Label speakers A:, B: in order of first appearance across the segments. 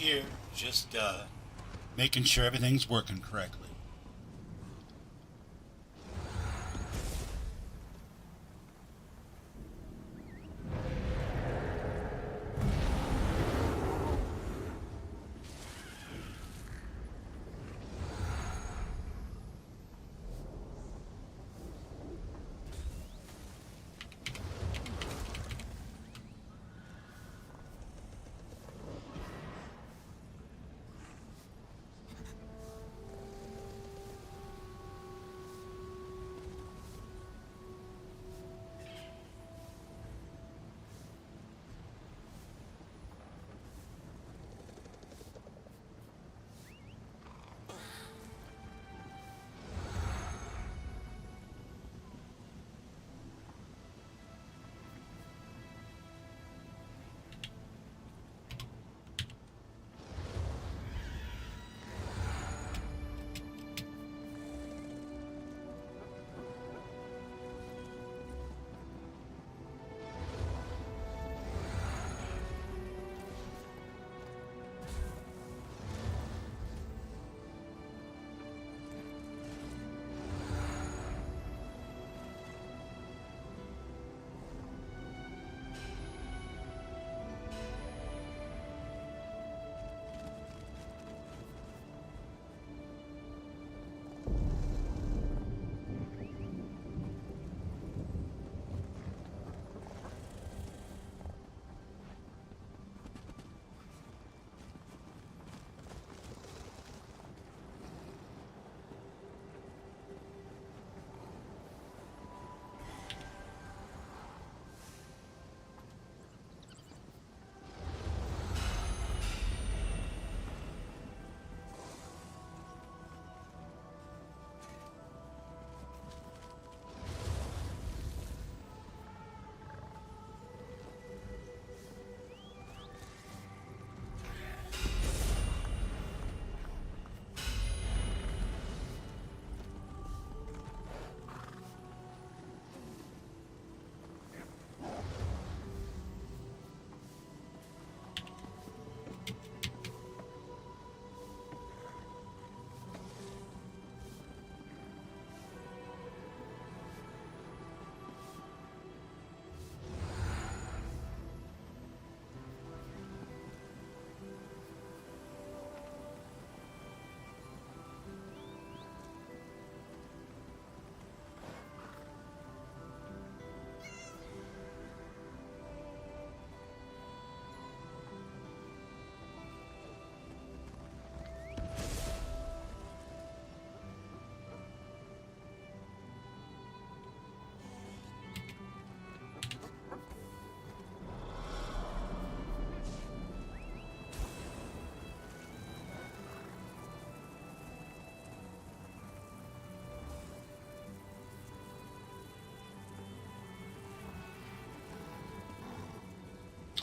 A: here. Just making sure everything's working correctly.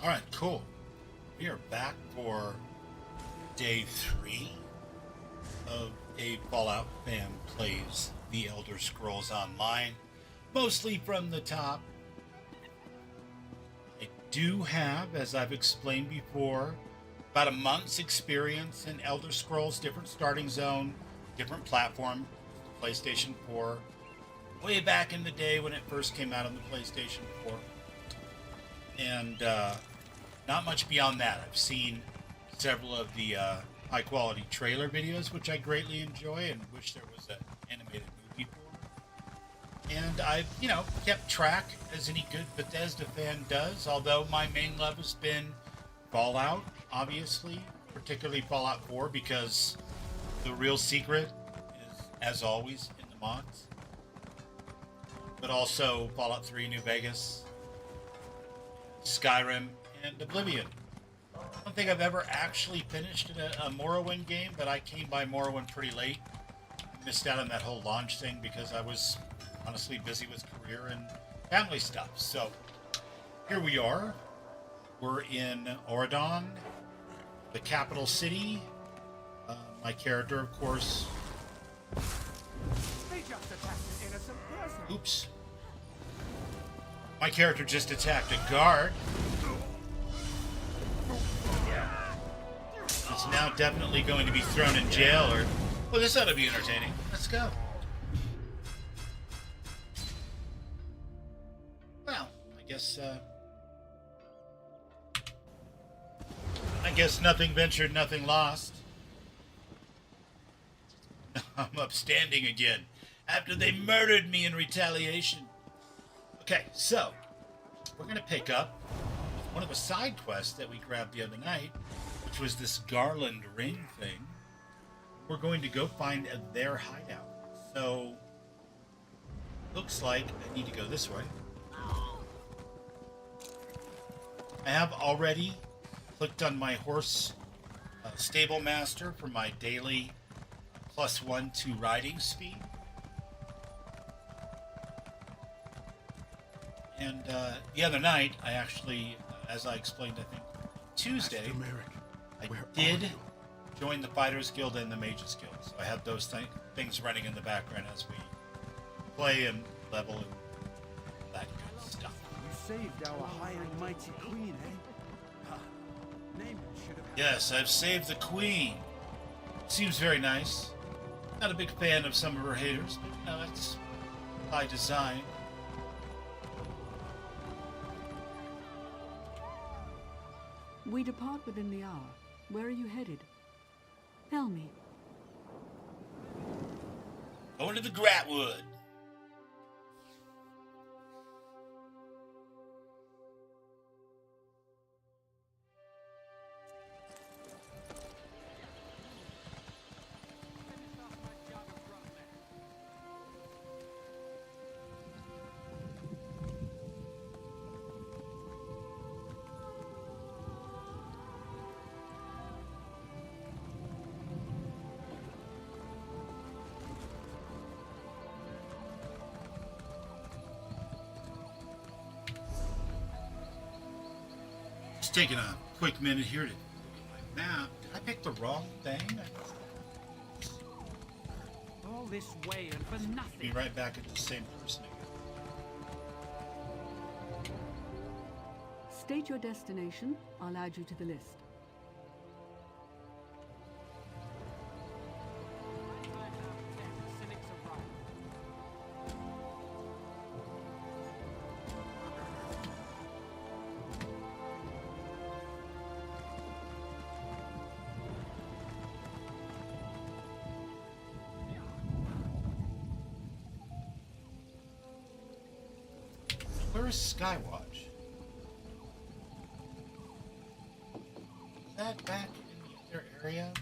A: All right, cool. We are back for day 3 of A Fallout Fan Plays The Elder Scrolls Online, mostly from the top. I do have, as I've explained before, about a month's experience in Elder Scrolls, different starting zone, different platform, PlayStation 4, way back in the day when it first came out on the PlayStation 4. And not much beyond that. I've seen several of the high-quality trailer videos, which I greatly enjoy and wish there was an animated movie for. And I've, kept track, as any good Bethesda fan does, although my main love has been Fallout, obviously, particularly Fallout 4, because the real secret is, as always, in the mods. But also Fallout 3 New Vegas, Skyrim, and Oblivion. I don't think I've ever actually finished a Morrowind game, but I came by Morrowind pretty late. Missed out on that whole launch thing because I was honestly busy with career and family stuff. So here we are. We're in Auradon, the capital city. My character, of course.
B: They just attacked an innocent person.
A: Oops. My character just attacked a guard. that's now definitely going to be thrown in jail, or well, this ought to be entertaining. Let's go. Well, I guess nothing ventured, nothing lost. I'm upstanding again after they murdered me in retaliation. Okay, so we're gonna pick up one of the side quests that we grabbed the other night, which was this garland ring thing. We're going to go find their hideout. So looks like I need to go this way. I have already clicked on my horse stable master for my daily +1 to riding speed. And the other night, I actually, as I explained, I think Tuesday, I did join the Fighters Guild and the Mages Guild. So I had those things running in the background as we play and level and that good stuff.
B: You saved our high and mighty queen, eh? Ha. Naaman should have...
A: Yes, I've saved the queen. Seems very nice. Not a big fan of some of her haters, but you know, that's by design.
C: We depart within the hour. Where are you headed? Tell me.
A: Going to the Gratwood. Just taking a quick minute here to look at my map. Did I pick the wrong thing?
B: All this way and for
A: Be
B: nothing.
A: right back at the same person again.
C: State your destination. I'll add you to the list.
B: Cynics arrive.
A: Where is Skywatch? Is that back in the other area?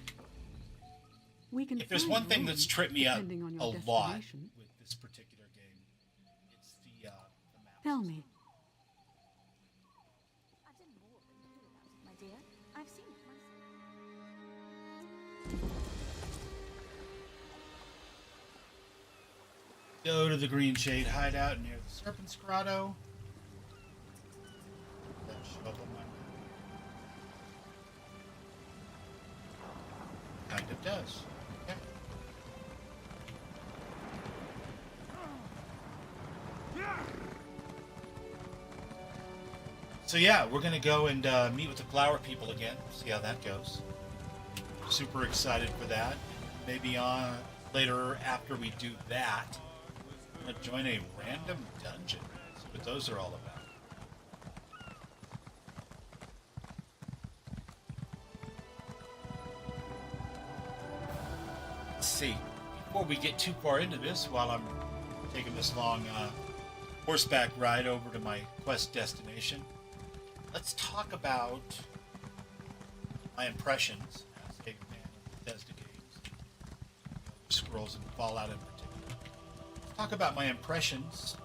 C: We can
A: If there's
C: find
A: one thing
C: room,
A: that's tripped me up
C: depending on your
A: a lot
C: destination.
A: with this particular game, it's the map.
C: Tell me.
D: I've done more than you about it, my dear. I've seen it myself.
A: Go to the Green Shade hideout near the Serpent's Grotto. That show up on my map. Kind of does. Okay. So yeah, we're gonna go and meet with the flower people again. See how that goes. Super excited for that. Maybe on later after we do that, I'm gonna join a random dungeon. See what those are all about. Let's see. Before we get too far into this, while I'm taking this long horseback ride over to my quest destination, let's talk about my impressions as a fan of Bethesda games, Scrolls and Fallout in particular. Let's talk about my impressions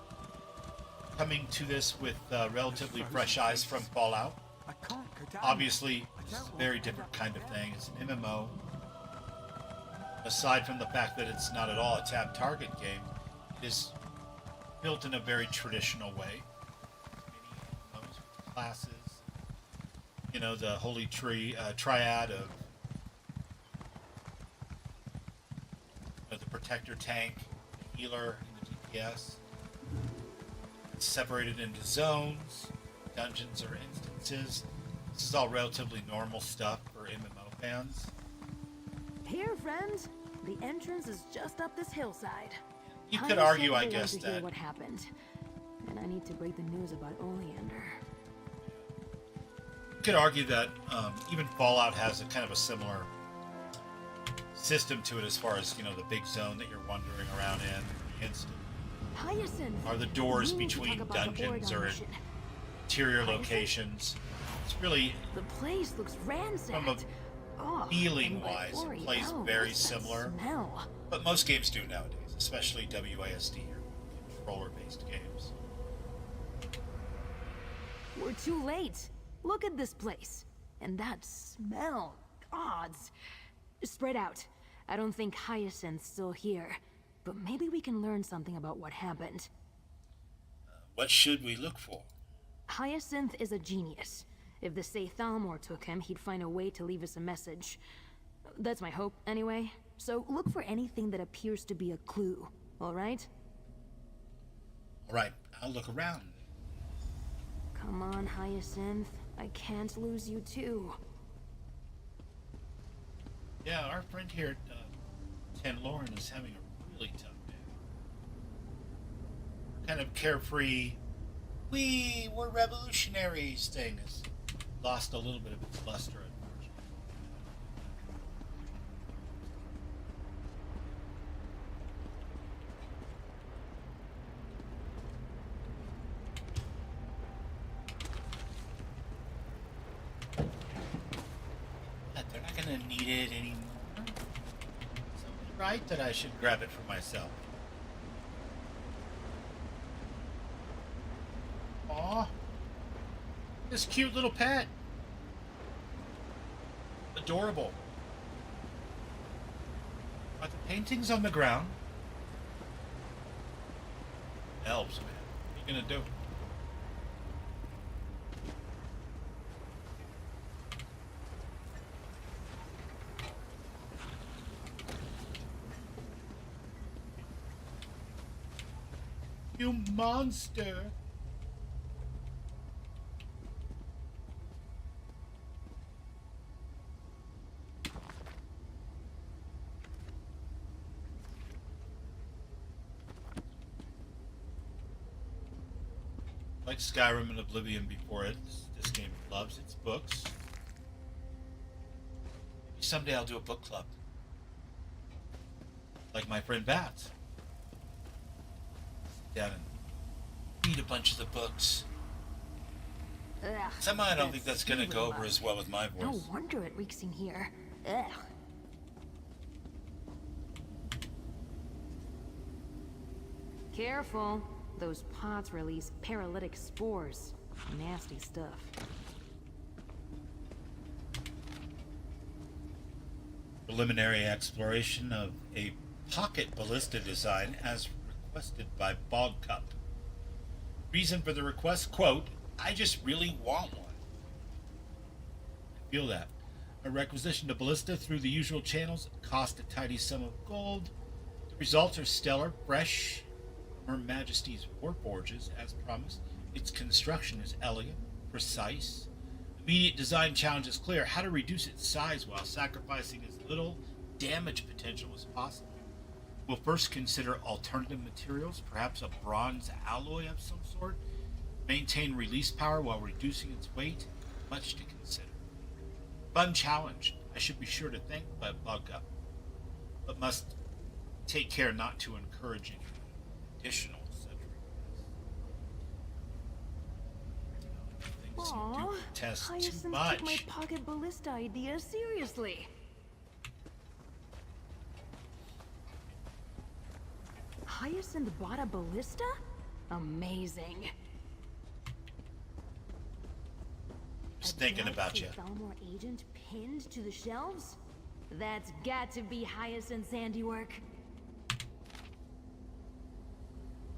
A: coming to this with relatively fresh eyes from Fallout.
B: I can't go down.
A: Obviously, it's a very different kind of thing. It's an MMO. Aside from the fact that it's not at all a tab target game, it is built in a very traditional way. Many MMOs with classes, you know, the holy triad of the protector tank, the healer, and the DPS. It's separated into zones, dungeons or instances. This is all relatively normal stuff for MMO fans.
E: Here, friend. The entrance is just up this hillside.
A: You could argue, I
E: want
A: guess,
E: to hear
A: that
E: what happened, and I need to break the news about Oleander.
A: Even Fallout has a kind of a similar system to it as far as, you know, the big zone that you're wandering around in.
E: Hyacinth.
A: Are the doors
E: we need to
A: between
E: talk about the
A: dungeons
E: Oregon
A: or
E: mission.
A: interior
E: Hyacinth?
A: locations. It's really,
E: The place looks ransacked.
A: from a
E: Oh,
A: feeling
E: and by
A: wise, it
E: Oriel,
A: plays very
E: what's that
A: similar.
E: Smell?
A: But most games do nowadays, especially WASD or controller-based games.
E: We're too late. Look at this place. And that smell. Gods. Spread out. I don't think Hyacinth's still here. But maybe we can learn something about what happened.
A: What should we look for?
E: Hyacinth is a genius. If the Saythalmor took him, he'd find a way to leave us a message. That's my hope, anyway. So look for anything that appears to be a clue, alright?
A: All right, I'll look around.
E: Come on, Hyacinth. I can't lose you too.
A: Yeah, our friend here at Ten Lauren is having a really tough day. Kind of carefree, we're revolutionaries thing has lost a little bit of its luster, unfortunately. But they're not going to need it anymore. So it's right that I should grab it for myself. Aw, this cute little pet. Adorable. Are the paintings on the ground? Elves, man. What are you gonna do? You monster! Like Skyrim and Oblivion before it, this game loves its books. Maybe someday I'll do a book club. Like my friend Bats. Sit down and read a bunch of the books.
E: Ugh,
A: Somehow I don't think that's gonna go over
E: much.
A: as well with my voice.
E: No wonder it reeks in here. Ugh. Careful. Those pots release paralytic spores. Nasty stuff.
A: Preliminary exploration of a pocket ballista design as requested by Bogcup. Reason for the request, quote, I just really want one. I feel that. A requisition to ballista through the usual channels cost a tidy sum of gold. The results are stellar, fresh, Her Majesty's Warforges, as promised. Its construction is elegant, precise. Immediate design challenge is clear: how to reduce its size while sacrificing as little damage potential as possible. We'll first consider alternative materials, perhaps a bronze alloy of some sort. Maintain release power while reducing its weight. Much to consider. Fun challenge. I should be sure to thank Buggup, but must take care not to encourage any additional such requests. Things you
E: Aww,
A: do test too
E: Hyacinth
A: much.
E: took my pocket ballista idea seriously. Hyacinth bought a ballista? Amazing.
A: Just thinking about you.
E: Thalmor agent pinned to the shelves? That's got to be Hyacinth's handiwork.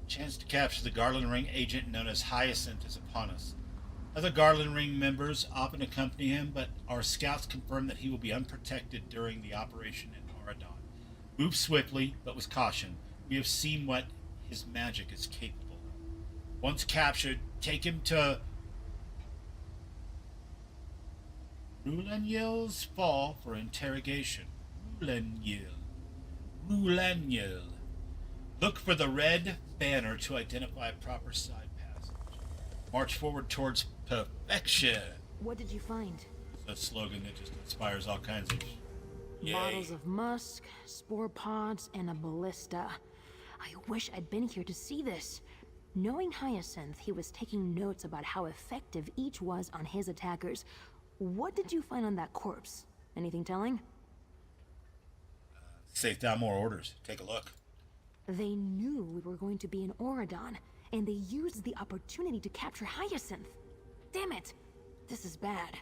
A: Chance to capture the Garland Ring agent known as Hyacinth is upon us. Other Garland Ring members often accompany him, but our scouts confirm that he will be unprotected during the operation in Auradon. Move swiftly, but with caution. We have seen what his magic is capable of. Once captured, take him to Rulenyl's fall for interrogation. Rulenyl. Rulenyl. Look for the red banner to identify a proper side passage. March forward towards perfection.
E: What did you find?
A: It's a slogan that just inspires all kinds of yay.
E: Bottles of musk, spore pods, and a ballista. I wish I'd been here to see this. Knowing Hyacinth, he was taking notes about how effective each was on his attackers. What did you find on that corpse? Anything telling?
A: Safe down more orders. Take a look.
E: They knew we were going to be in Oradon, and they used the opportunity to capture Hyacinth. Damn it! This is bad.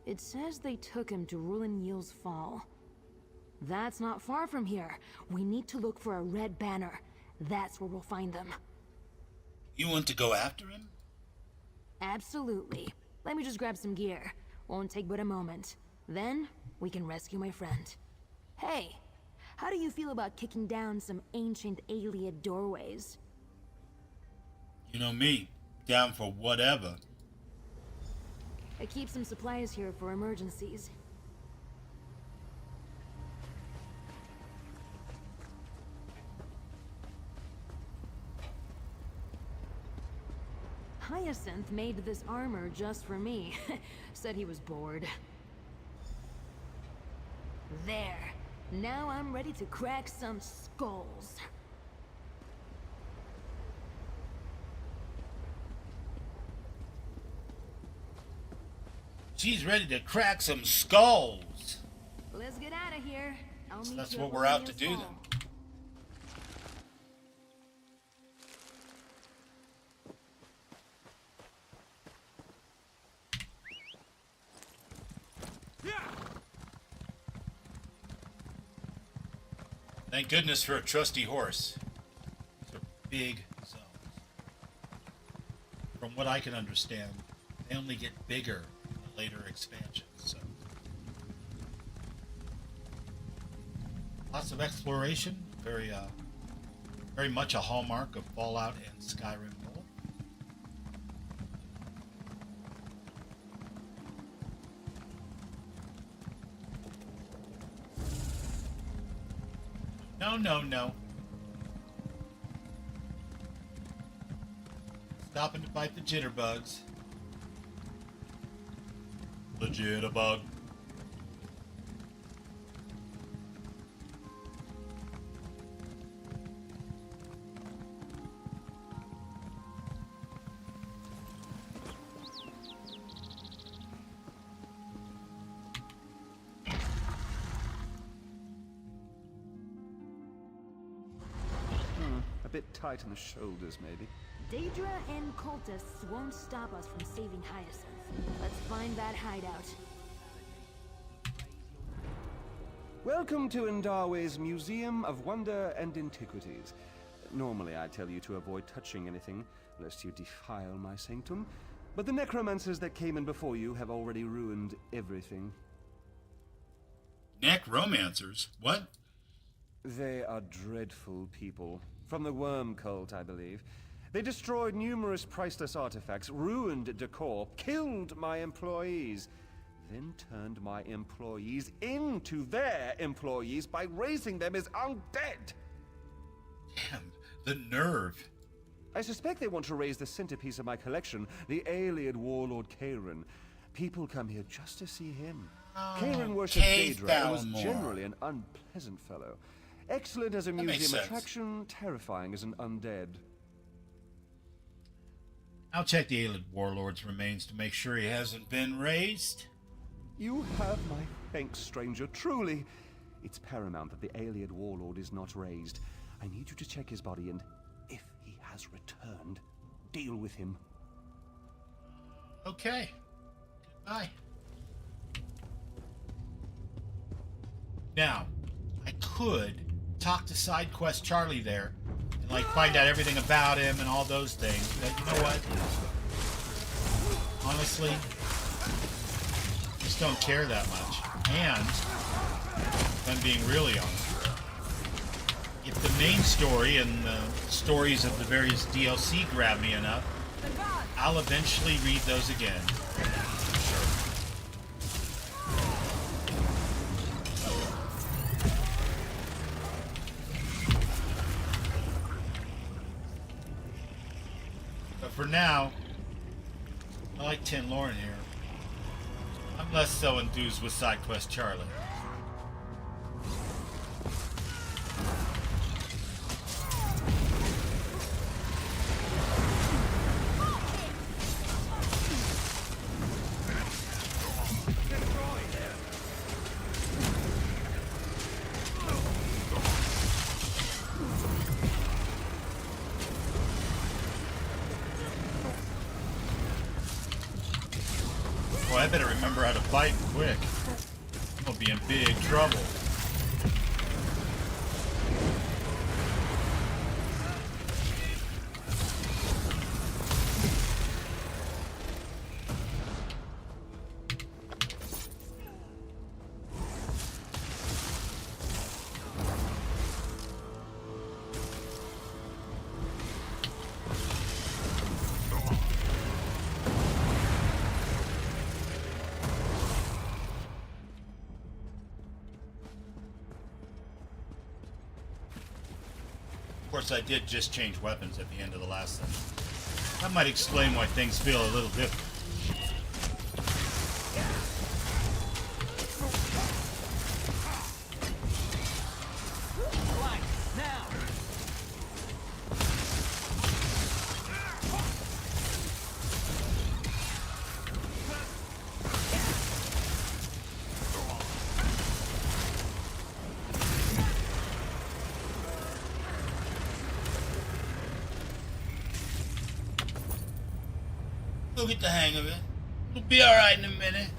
E: It says they took him to Rulenyl's Fall. That's not far from here. We need to look for a red banner. That's where we'll find them.
A: You want to go after him?
E: Absolutely. Let me just grab some gear. Won't take but a moment. Then, we can rescue my friend. Hey, how do you feel about kicking down some ancient Ayleid doorways?
A: You know me. Down for whatever.
E: I keep some supplies here for emergencies. Hyacinth made this armor just for me. Said he was bored. There. Now I'm ready to crack some skulls.
A: She's ready to crack some skulls.
E: Let's get out of here. I'll meet
A: That's
E: you
A: what
E: at
A: we're out to
E: Rulenyl's
A: do then.
E: Fall.
A: Thank goodness for a trusty horse. These are big zones. From what I can understand, they only get bigger in the later expansions. So, lots of exploration. Very much a hallmark of Fallout and Skyrim both. No. Stopping to fight the jitterbugs. The jitterbug.
B: A bit tight in the shoulders, maybe.
E: Daedra and cultists won't stop us from saving Hyacinth. Let's find that hideout.
B: Welcome to Indarwe's Museum of Wonder and Antiquities. Normally I tell you to avoid touching anything, lest you defile my sanctum. But the necromancers that came in before you have already ruined everything.
A: Necromancers? What?
B: They are dreadful people. From the Worm Cult, I believe. They destroyed numerous priceless artifacts, ruined decor, killed my employees, then turned my employees into their employees by raising them as undead.
A: Damn, the nerve.
B: I suspect they want to raise the centerpiece of my collection, the Ayleid warlord Kayran. People come here just to see him. Kayran worshipped Daedra and was
A: Thalmor.
B: generally an unpleasant fellow. Excellent as a
A: makes
B: museum
A: sense.
B: attraction, terrifying as an undead.
A: I'll check the Ayleid warlord's remains to make sure he hasn't been raised.
B: You have my thanks, stranger, truly. It's paramount that the Ayleid warlord is not raised. I need you to check his body and, if he has returned, deal with him.
A: Okay. Goodbye. Now, I could talk to side quest Charlie there and like find out everything about him and all those things. But you know what? Honestly, I just don't care that much. And if I'm being really honest, if the main story and the stories of the various DLC grab me enough, I'll eventually read those again. Sure. But for now, I like Tin Lauren here. I'm less so enthused with Side Quest Charlie. Boy, I better remember how to fight quick. I'll be in big trouble. Of course, I did just change weapons at the end of the last session. That might explain why things feel a little different. We'll get the hang of it. We'll be alright in a minute.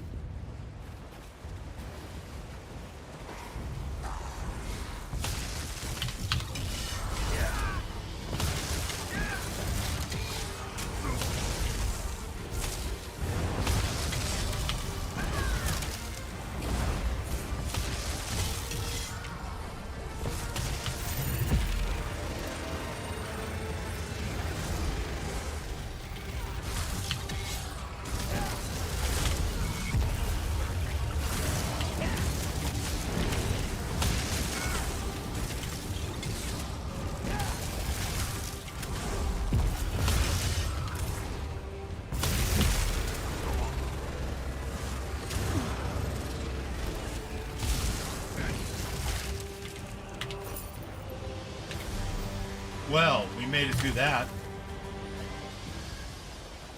A: Well, we made it through that.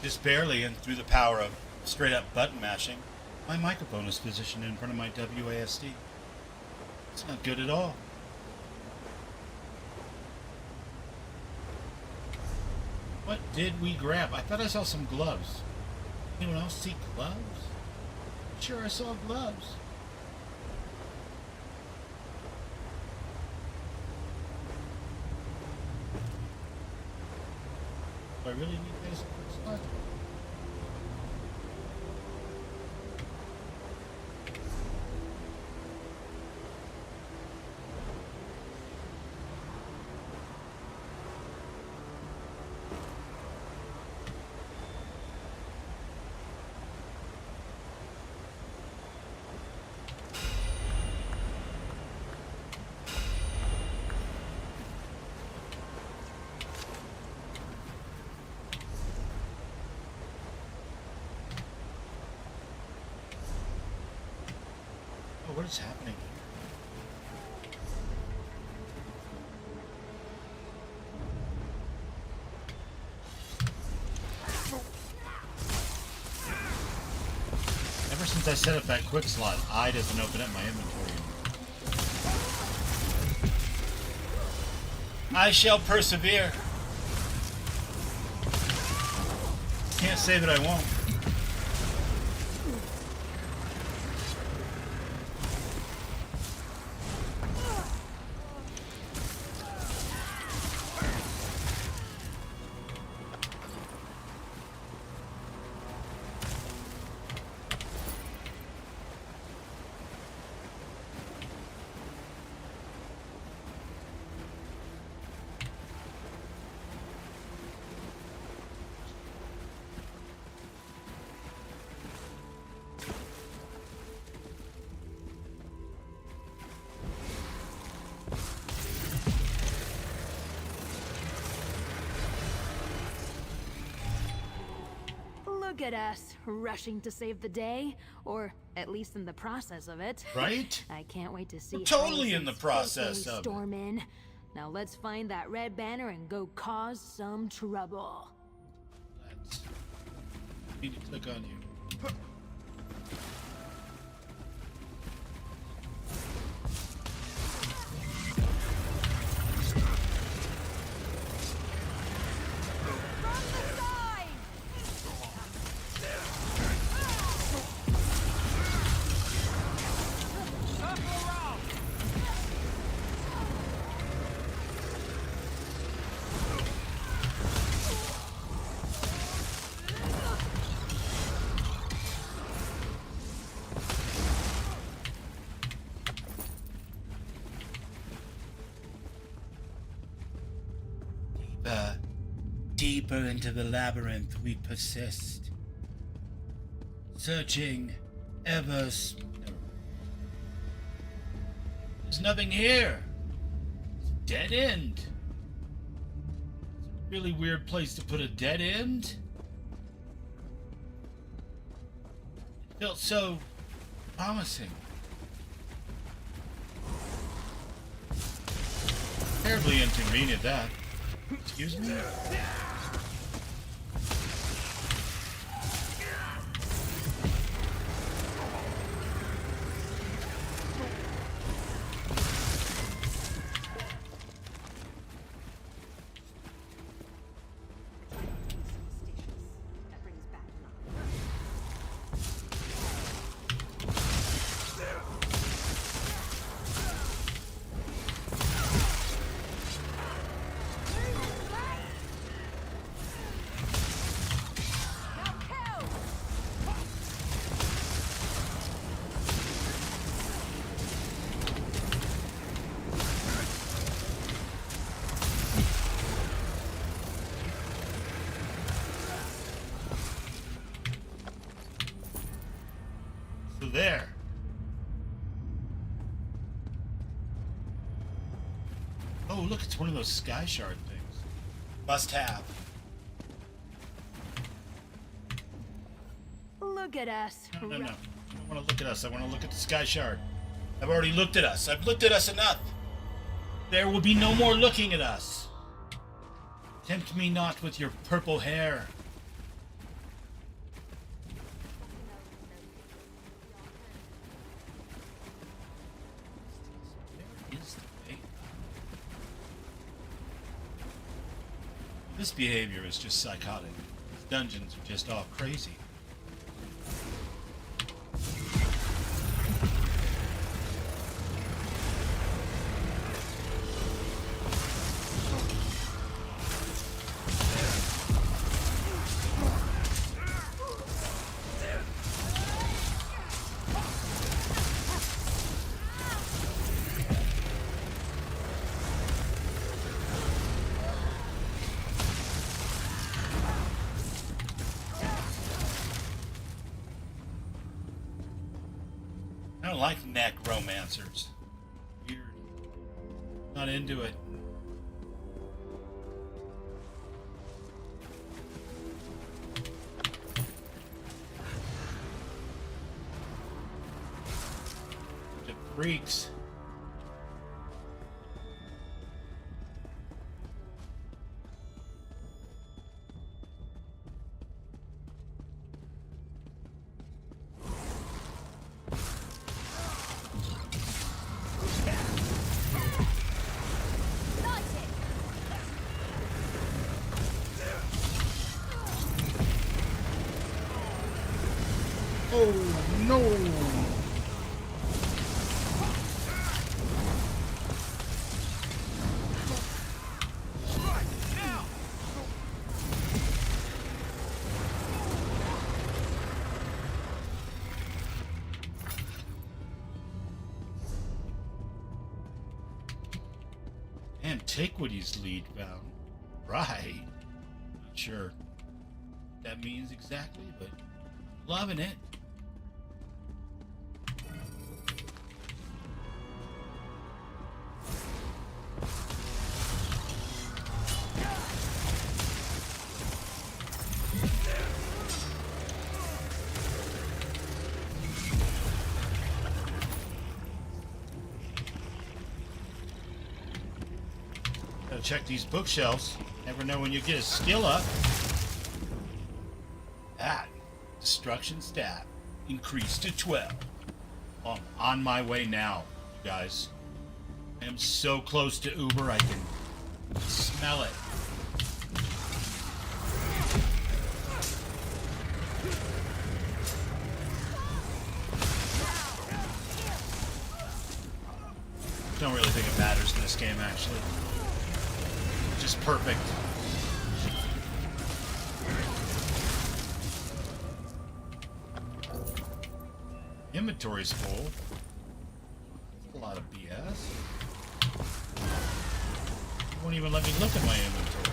A: Just barely, and through the power of straight up button mashing, my microphone is positioned in front of my WASD. It's not good at all. What did we grab? I thought I saw some gloves. Anyone else see gloves? Sure, I saw gloves. Do I really need this? What is happening here? Ever since I set up that quick slot, I doesn't open up my inventory anymore. I shall persevere. Can't say that I won't.
E: Look at us, rushing to save the day, or at least in the process of it.
A: Right?
E: I can't wait to see.
A: We're totally
E: how
A: in the
E: this
A: process
E: when we
A: of it.
E: storm in. Now let's find that red banner and go cause some trouble.
A: Let's. Need to click on you. Deeper into the labyrinth we persist, searching ever. There's nothing here. It's a dead end. It's a really weird place to put a dead end. It felt so promising. Terribly inconvenient, that. Excuse me?
D: That brings back luck.
A: So there. Oh, look, it's one of those sky shard things. Must have.
E: Look at us.
A: No. I don't want to look at us. I want to look at the sky shard. I've already looked at us. I've looked at us enough. There will be no more looking at us. Tempt me not with your purple hair. Where is the way? This behavior is just psychotic. These dungeons are just all crazy. I don't like neck romancers. Weird. Not into it. The freaks. Oh no! Antiquities lead bound. Right. Not sure what that means exactly, but loving it. Gotta check these bookshelves. Never know when you get a skill up. That destruction stat increased to 12. I'm on my way now, you guys. I am so close to Uber, I can smell it. Don't really think it matters in this game, actually. Just perfect. Inventory's full. A lot of BS. Won't even let me look at my inventory.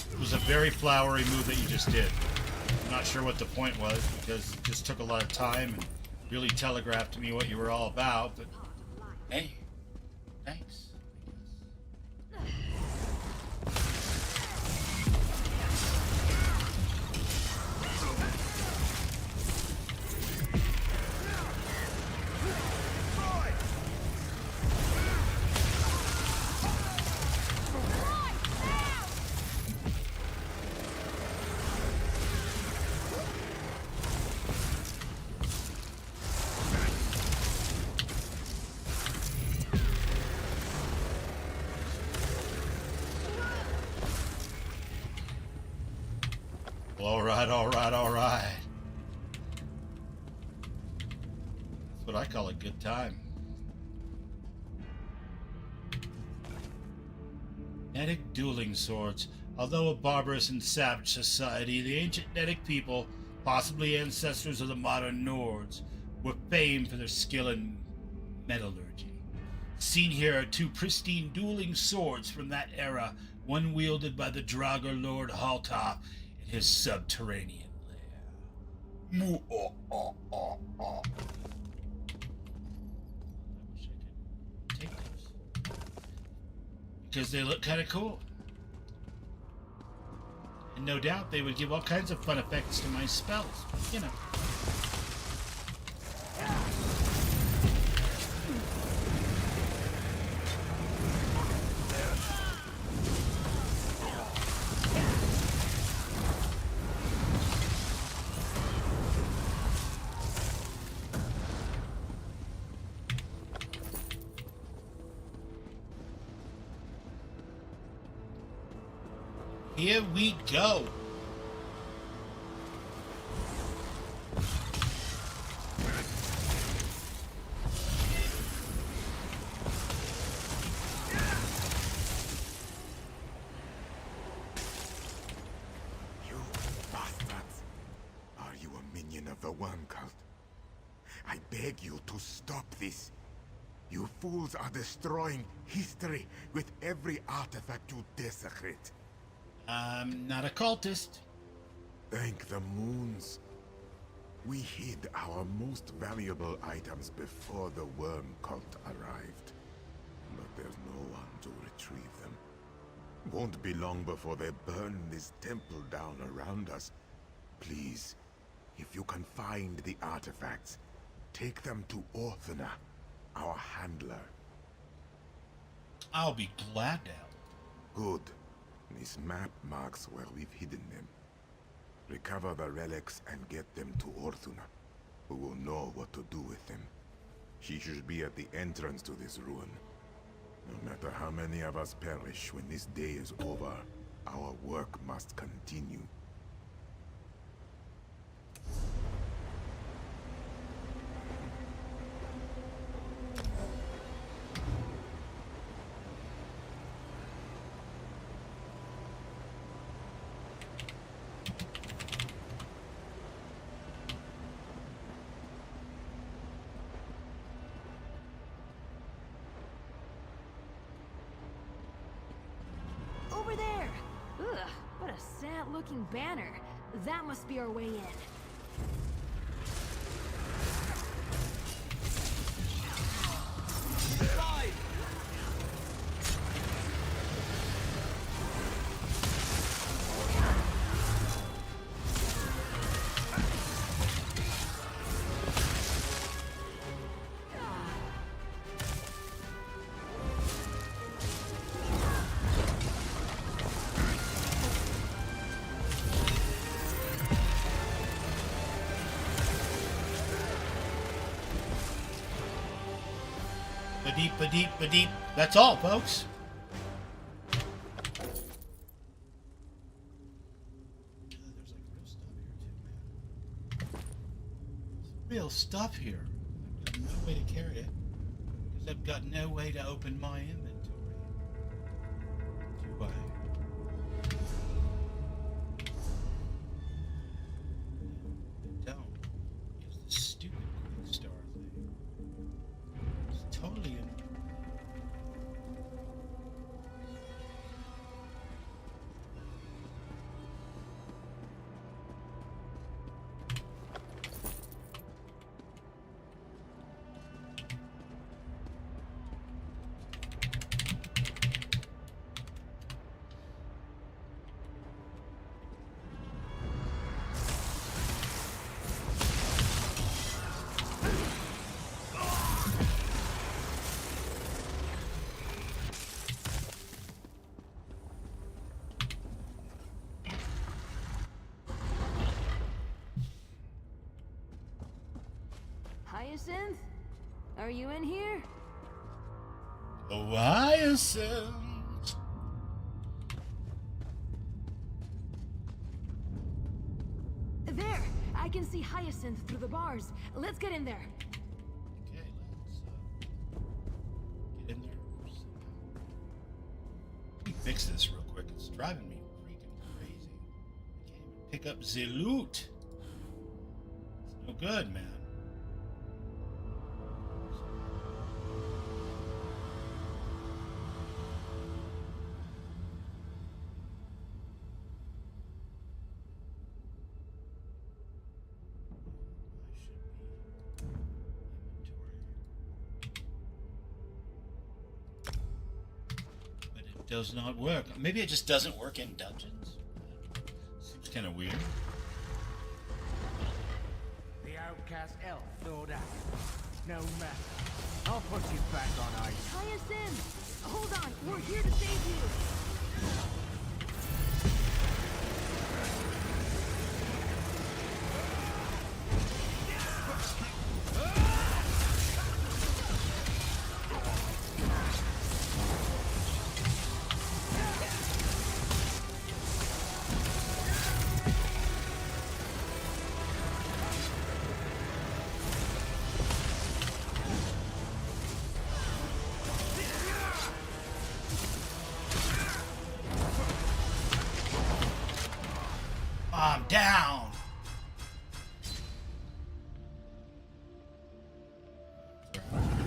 A: It was a very flowery move that you just did. I'm not sure what the point was because it just took a lot of time and really telegraphed to me what you were all about, but hey, thanks. All right. That's what I call a good time. Nedic dueling swords. Although a barbarous and savage society, the ancient Nedic people, possibly ancestors of the modern Nords, were famed for their skill in metallurgy. Seen here are two pristine dueling swords from that era, one wielded by the Draugr Lord Haltoth in his subterranean lair. I wish I could take those. Because they look kind of cool. And no doubt they would give all kinds of fun effects to my spells. You know. Here we go.
F: You bastards! Are you a minion of the Worm Cult? I beg you to stop this. You fools are destroying history with every artifact you desecrate.
A: I'm not a cultist.
F: Thank the moons. We hid our most valuable items before the Worm Cult arrived. But there's no one to retrieve them. Won't be long before they burn this temple down around us. Please, if you can find the artifacts, take them to Orthona, our handler.
A: I'll be glad to help.
F: Good. This map marks where we've hidden them. Recover the relics and get them to Orthona, who will know what to do with them. She should be at the entrance to this ruin. No matter how many of us perish when this day is over, our work must continue.
E: over there! Ugh, what a sad-looking banner. That must be our way in.
A: Ba-deep, ba-deep, ba-deep. That's all, folks. There's like real stuff here too, man. Real stuff here. I've got no way to carry it because I've got no way to open my inventory. Do I? I don't. It's the stupid quick star thing. It's totally in.
E: Hyacinth? Are you in here?
A: Oh, Hyacinth.
E: There! I can see Hyacinth through the bars. Let's get in there.
A: Okay, let's get in there. Let me fix this real quick. It's driving me freaking crazy. I can't even pick up the loot. It's no good, man. Does not work. Maybe it just doesn't work in dungeons. Seems kind of weird.
G: The outcast elf thawed out. No matter. I'll put you back on ice.
E: Hyacinth! Hold on, we're here to save you!
A: I'm down.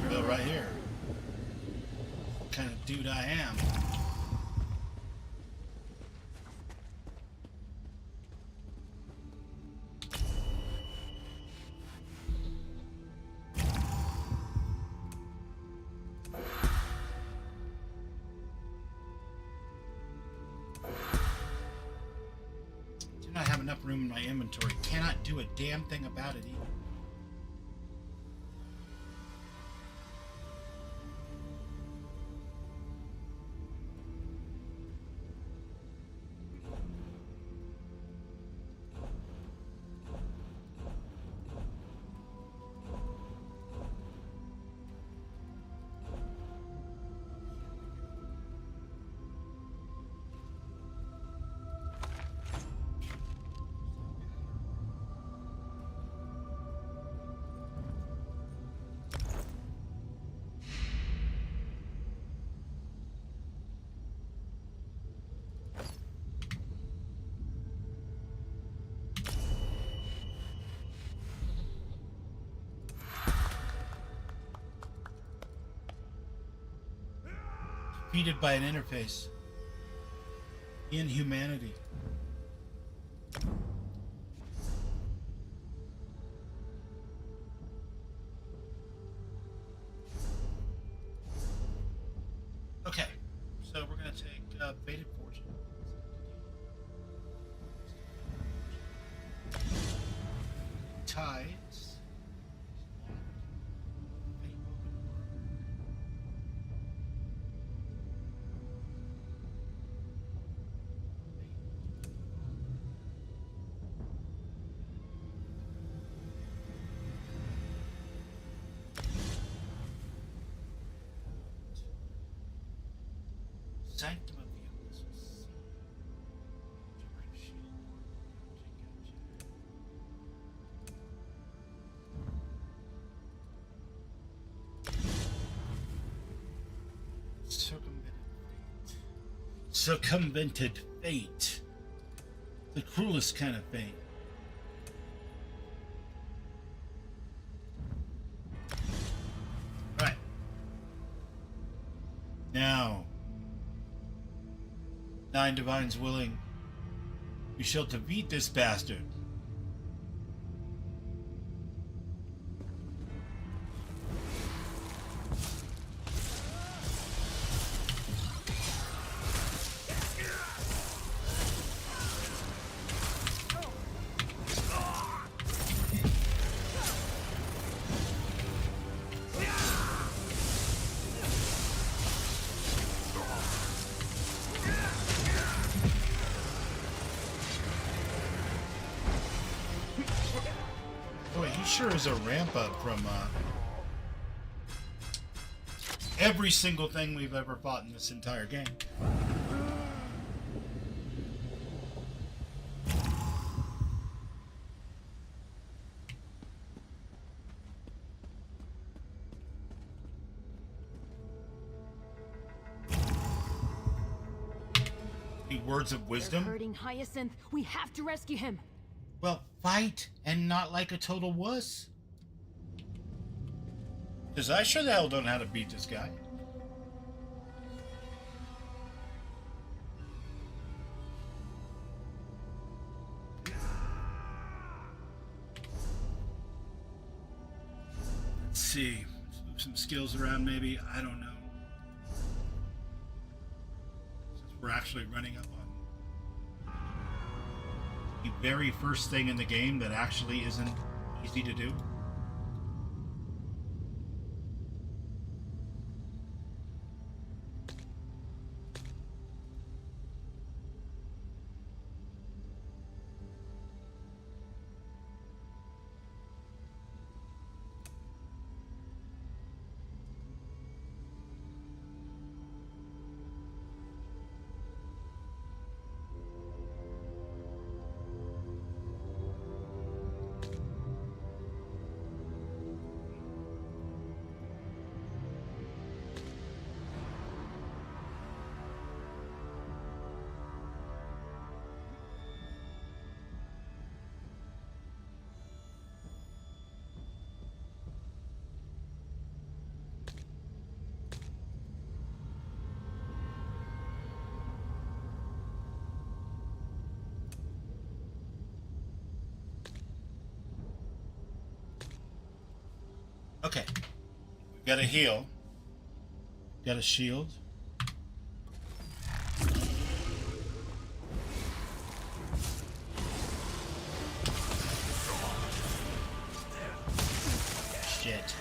A: Bill right here. What kind of dude I am. Do not have enough room in my inventory. Cannot do a damn thing about it either. Defeated by an interface. Inhumanity. Okay, so we're gonna take Fated Fortune. Tides. Sanctum of the Abyssal Sea. Divine Shield. Circumvented fate. The cruelest kind of fate. Right. Now, 9 divines willing, we shall defeat this bastard. Boy, he sure is a ramp up from every single thing we've ever fought in this entire game. Any words of wisdom?
E: They're hurting Hyacinth. We have to rescue him.
A: Well, fight and not like a total wuss. Because I sure the hell don't know how to beat this guy. Let's see. Let's move some skills around maybe. I don't know. Since we're actually running up on the very first thing in the game that actually isn't easy to do. Okay. We've got a heal. Got a shield. Shit.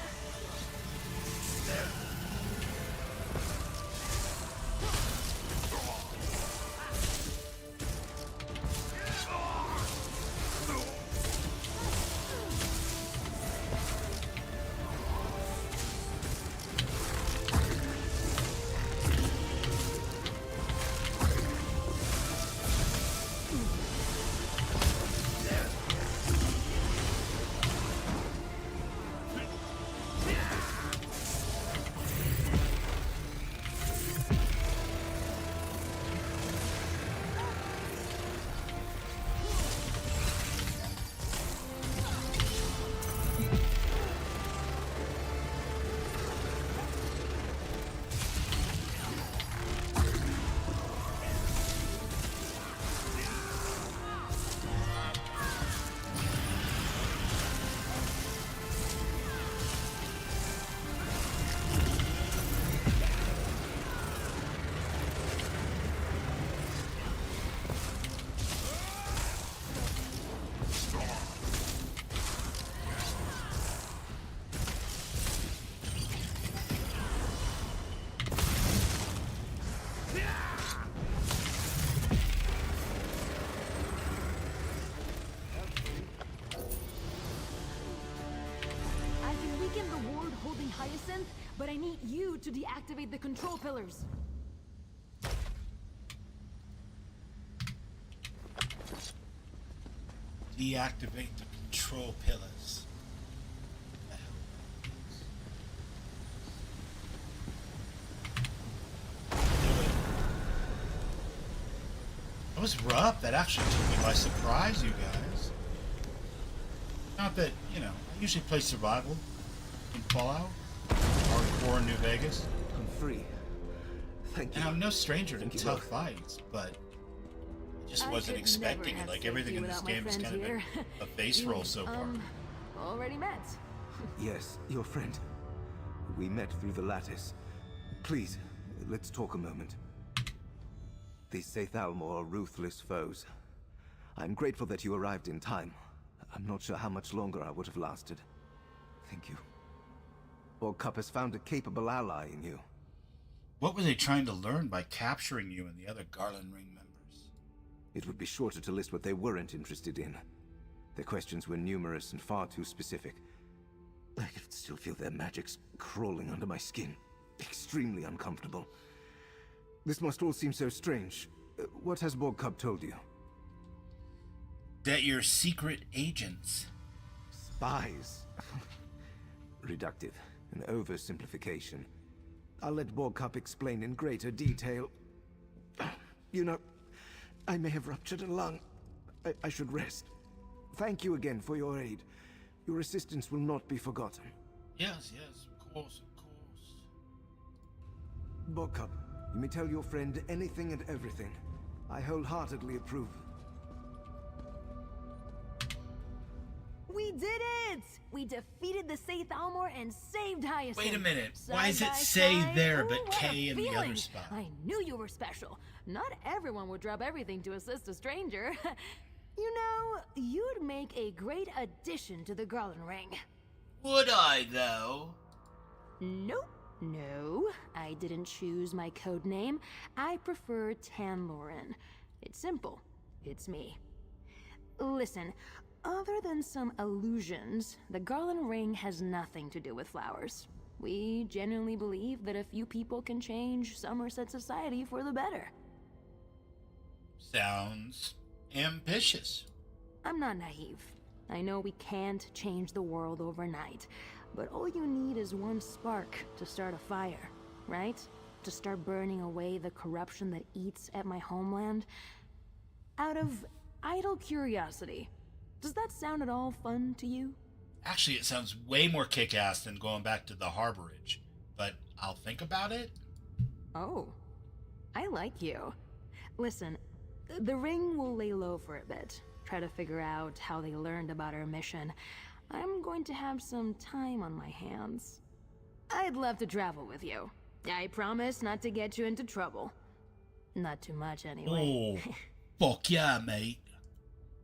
E: to deactivate the control pillars.
A: Deactivate the control pillars. That was rough. That actually took me by surprise, you guys. Not that, you know, I usually play survival in Fallout, hardcore in New Vegas,
H: I'm free. Thank you.
A: and I'm no stranger to
H: Thank you
A: tough
H: both.
A: fights, but I just
E: I
A: wasn't
E: could
A: expecting
E: never
A: it. Like
E: have
A: everything in this
E: safety
A: game has
E: without
A: kind
E: my
A: of been
E: friends
A: a face
E: here.
A: roll so far.
E: Already met.
H: Yes, your friend. We met through the lattice. Please, let's talk a moment. These Seyth Almor are ruthless foes. I'm grateful that you arrived in time. I'm not sure how much longer I would have lasted. Thank you. Borgkup has found a capable ally in you.
A: What were they trying to learn by capturing you and the other Garland Ring members?
H: It would be shorter to list what they weren't interested in. Their questions were numerous and far too specific. I can still feel their magics crawling under my skin. Extremely uncomfortable. This must all seem so strange. What has Borgkup told you?
A: That you're secret agents.
H: Spies. Reductive. An oversimplification. I'll let Borgkup explain in greater detail. You know, I may have ruptured a lung. I should rest. Thank you again for your aid. Your assistance will not be forgotten.
A: Yes, of course,
H: Borgkup, you may tell your friend anything and everything. I wholeheartedly approve.
E: We did it! We defeated the Seyth Almor and saved Hyacinth.
A: Wait a minute.
E: Side
A: Why does
E: by
A: it say
E: side.
A: there,
E: Ooh,
A: but
E: what a
A: K in the
E: feeling.
A: other spot?
E: I knew you were special. Not everyone would drop everything to assist a stranger. You know, you'd make a great addition to the Garland Ring.
A: Would I, though?
E: Nope. No, I didn't choose my code name. I prefer Tanlorin. It's simple. It's me. Listen, other than some illusions, the Garland Ring has nothing to do with flowers. We genuinely believe that a few people can change Somerset society for the better.
A: Sounds ambitious.
E: I'm not naive. I know we can't change the world overnight, but all you need is one spark to start a fire, right? To start burning away the corruption that eats at my homeland. Out of idle curiosity, does that sound at all fun to you?
A: Actually, it sounds way more kick-ass than going back to the harborage. But I'll think about it.
E: Oh, I like you. Listen, the ring will lay low for a bit. Try to figure out how they learned about our mission. I'm going to have some time on my hands. I'd love to travel with you. I promise not to get you into trouble. Not too much, anyway.
A: Oh, fuck yeah, mate.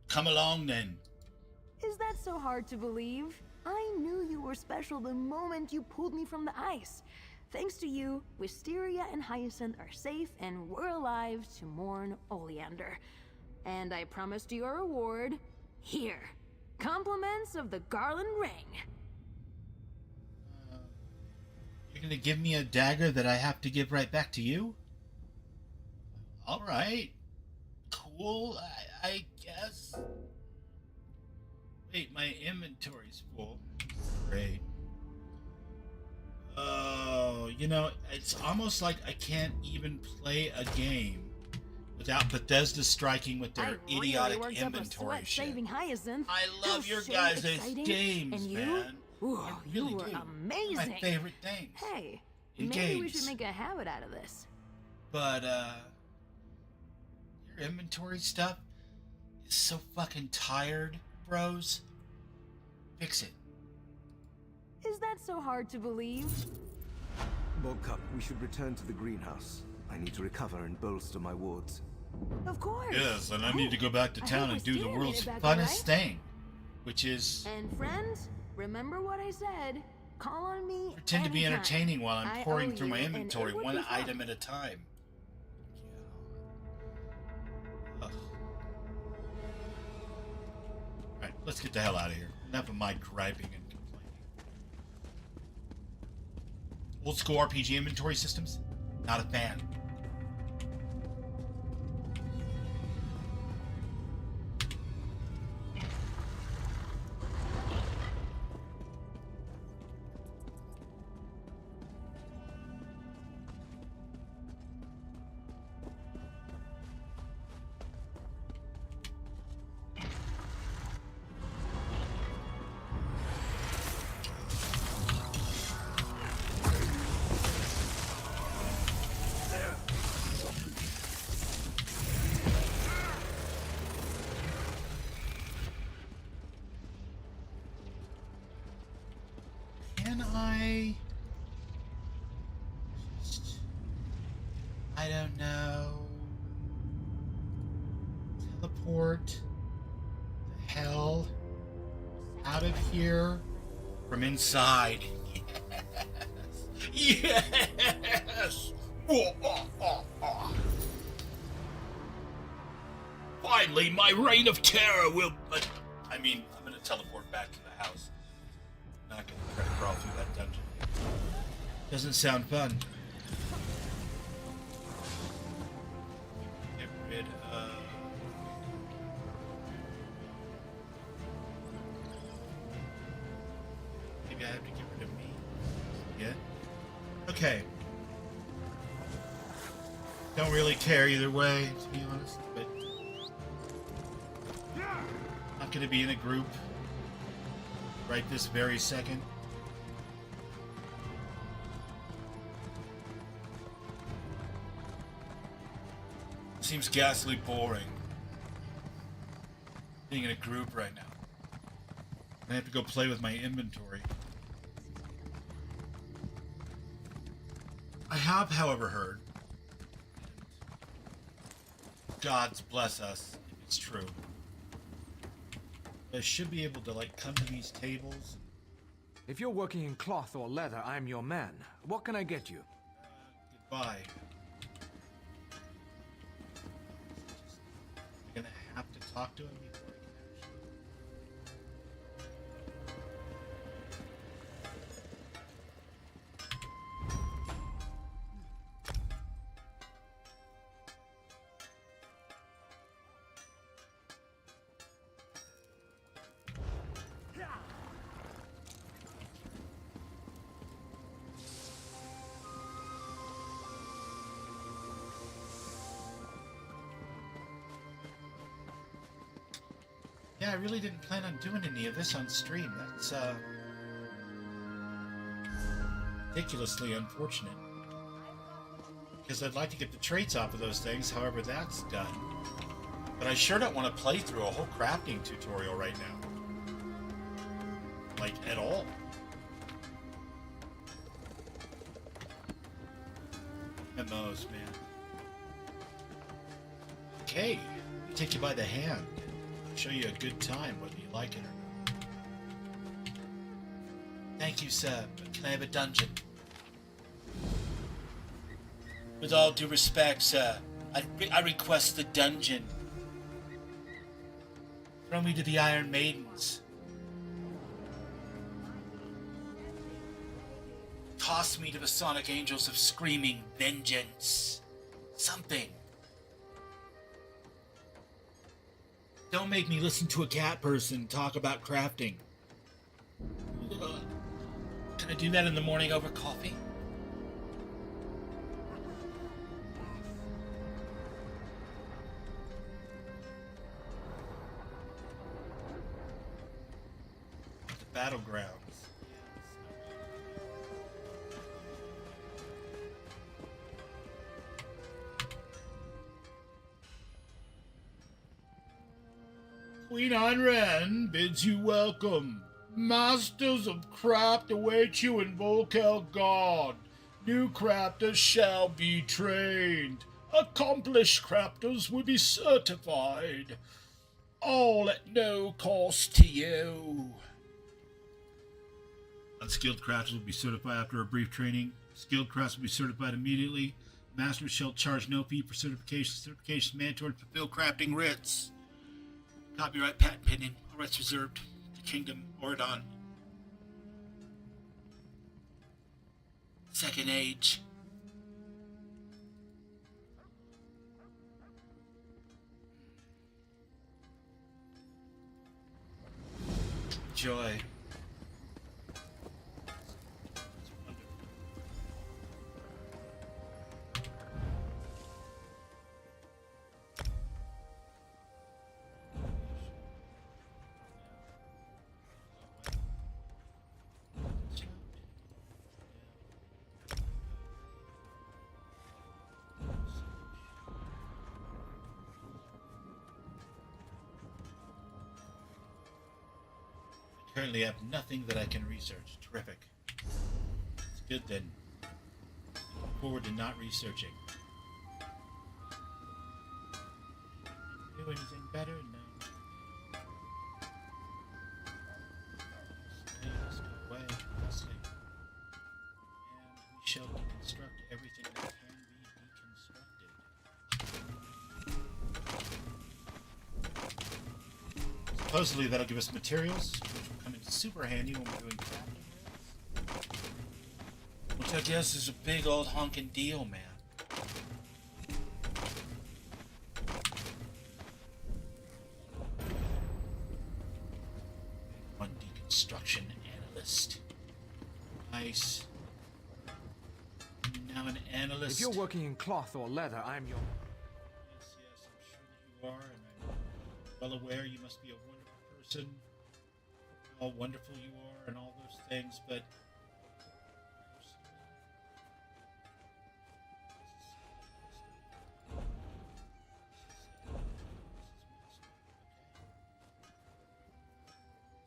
A: Come along, then.
E: Is that so hard to believe? I knew you were special the moment you pulled me from the ice. Thanks to you, Wisteria and Hyacinth are safe and we're alive to mourn Oleander. And I promised you a reward. Here. Compliments of the Garland Ring.
A: You're gonna give me a dagger that I have to give right back to you? Alright. Cool, I guess. Wait, my inventory's full. Great. Oh, you know, it's almost like I can't even play a game without Bethesda striking with their
E: I really
A: idiotic
E: worked up a
A: inventory
E: sweat
A: shit.
E: saving Hyacinth.
A: I love
E: It
A: your
E: was so
A: guys'
E: exciting.
A: games,
E: And you?
A: man.
E: Ooh,
A: I really
E: you were
A: do.
E: amazing.
A: They're my favorite things.
E: Hey,
A: In
E: maybe we
A: games.
E: should make a habit out of this.
A: But, your inventory stuff is so fucking tired, bros. Fix it.
E: Is that so hard to believe?
H: Borgkup, we should return to the greenhouse. I need to recover and bolster my wards.
E: Of course.
A: Yes, and I need to go back to
E: I
A: town
E: hope
A: and do the
E: Wisteria
A: world's
E: made it back
A: funnest
E: all right.
A: thing, which is
E: And friends, remember what I said. Call on me
A: pretend to be
E: anytime.
A: entertaining while I'm
E: I
A: pouring
E: owe
A: through my
E: you, and
A: inventory
E: it would
A: one
E: be fun.
A: item at a time. Ugh. Alright, let's get the hell out of here. Enough of my griping and complaining. Old school RPG inventory systems, not a fan. Can I don't know. Teleport the hell out of here from inside. Yes! Yes! Finally, my reign of terror will... I mean, I'm gonna teleport back to the house. I'm not gonna try to crawl through that dungeon. Doesn't sound fun. Get rid of... Maybe I have to get rid of me. Yeah? Okay. Don't really care either way, to be honest, but... Not gonna be in a group right this very second. Seems ghastly boring being in a group right now. I have to go play with my inventory. I have, however, heard, gods bless us if it's true, I should be able to, like, come to these tables.
G: If you're working in cloth or leather, I'm your man. What can I get you?
A: Goodbye. I'm gonna have to talk to him before I can Yeah, I really didn't plan on doing any of this on stream. That's, ridiculously unfortunate. Because I'd like to get the traits off of those things, however that's done. But I sure don't want to play through a whole crafting tutorial right now. Like, at all. MMOs, man. Okay, I'll take you by the hand. Show you a good time, whether you like it or not. Thank you, sir, but can I have a dungeon? With all due respect, sir, I request the dungeon. Throw me to the Iron Maidens. Toss me to the Sonic Angels of Screaming Vengeance. Something. Don't make me listen to a cat person talk about crafting. Can I do that in the morning over coffee? The battlegrounds. Queen Anren bids you welcome. Masters of craft await you in Volkel God. New crafters shall be trained. Accomplished crafters will be certified. All at no cost to you. Unskilled crafters will be certified after a brief training. Skilled crafters will be certified immediately. Masters shall charge no fee for certification. Certification is mandatory to fulfill crafting writs. Copyright, patent pending, all rights reserved. The Kingdom, Oridon. Second age. Joy. Currently have nothing that I can research. Terrific. It's good then. Look forward to not researching. Do anything better? No. Just go away. Sleep. And we shall deconstruct everything that can be deconstructed. Supposedly that'll give us materials, which will come in super handy when we're doing crafting. Which I guess is a big old honkin' deal, man. One deconstruction analyst. Nice. Now an analyst.
G: If you're working in cloth or leather, I'm your...
A: Yes, I'm sure that you are, and I'm well aware you must be a wonderful person. How wonderful you are, and all those things, but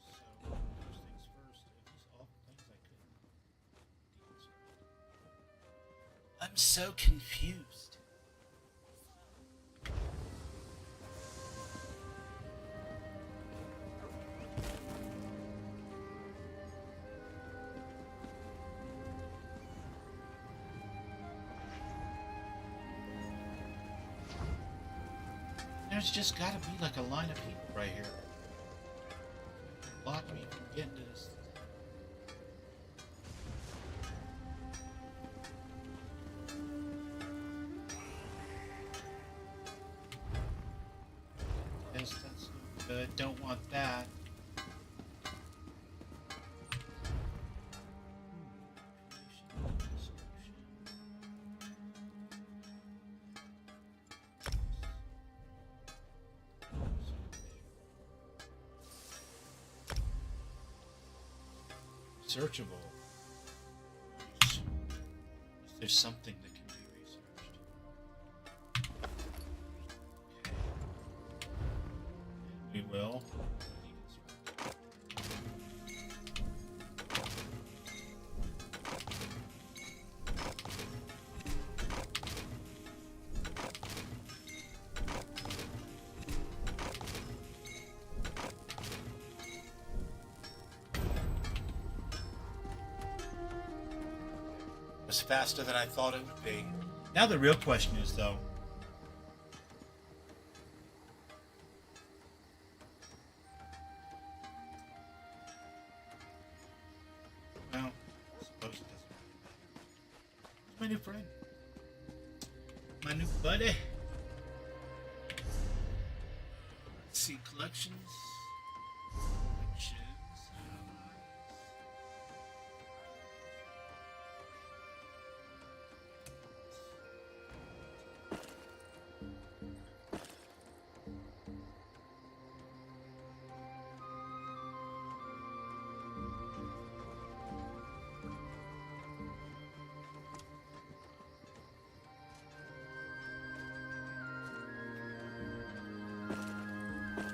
A: so first things first. Are these all things I couldn't deconstruct? I'm so confused. There's just gotta be like a line of people right here. Block me from getting to this. Yes, that's no good. Don't want that. Searchable. There's something that can be researched. Okay. We will. Was faster than I thought it would be. Now the real question is, though, well, I suppose it doesn't really matter. My new friend, my new buddy. Let's see, collections.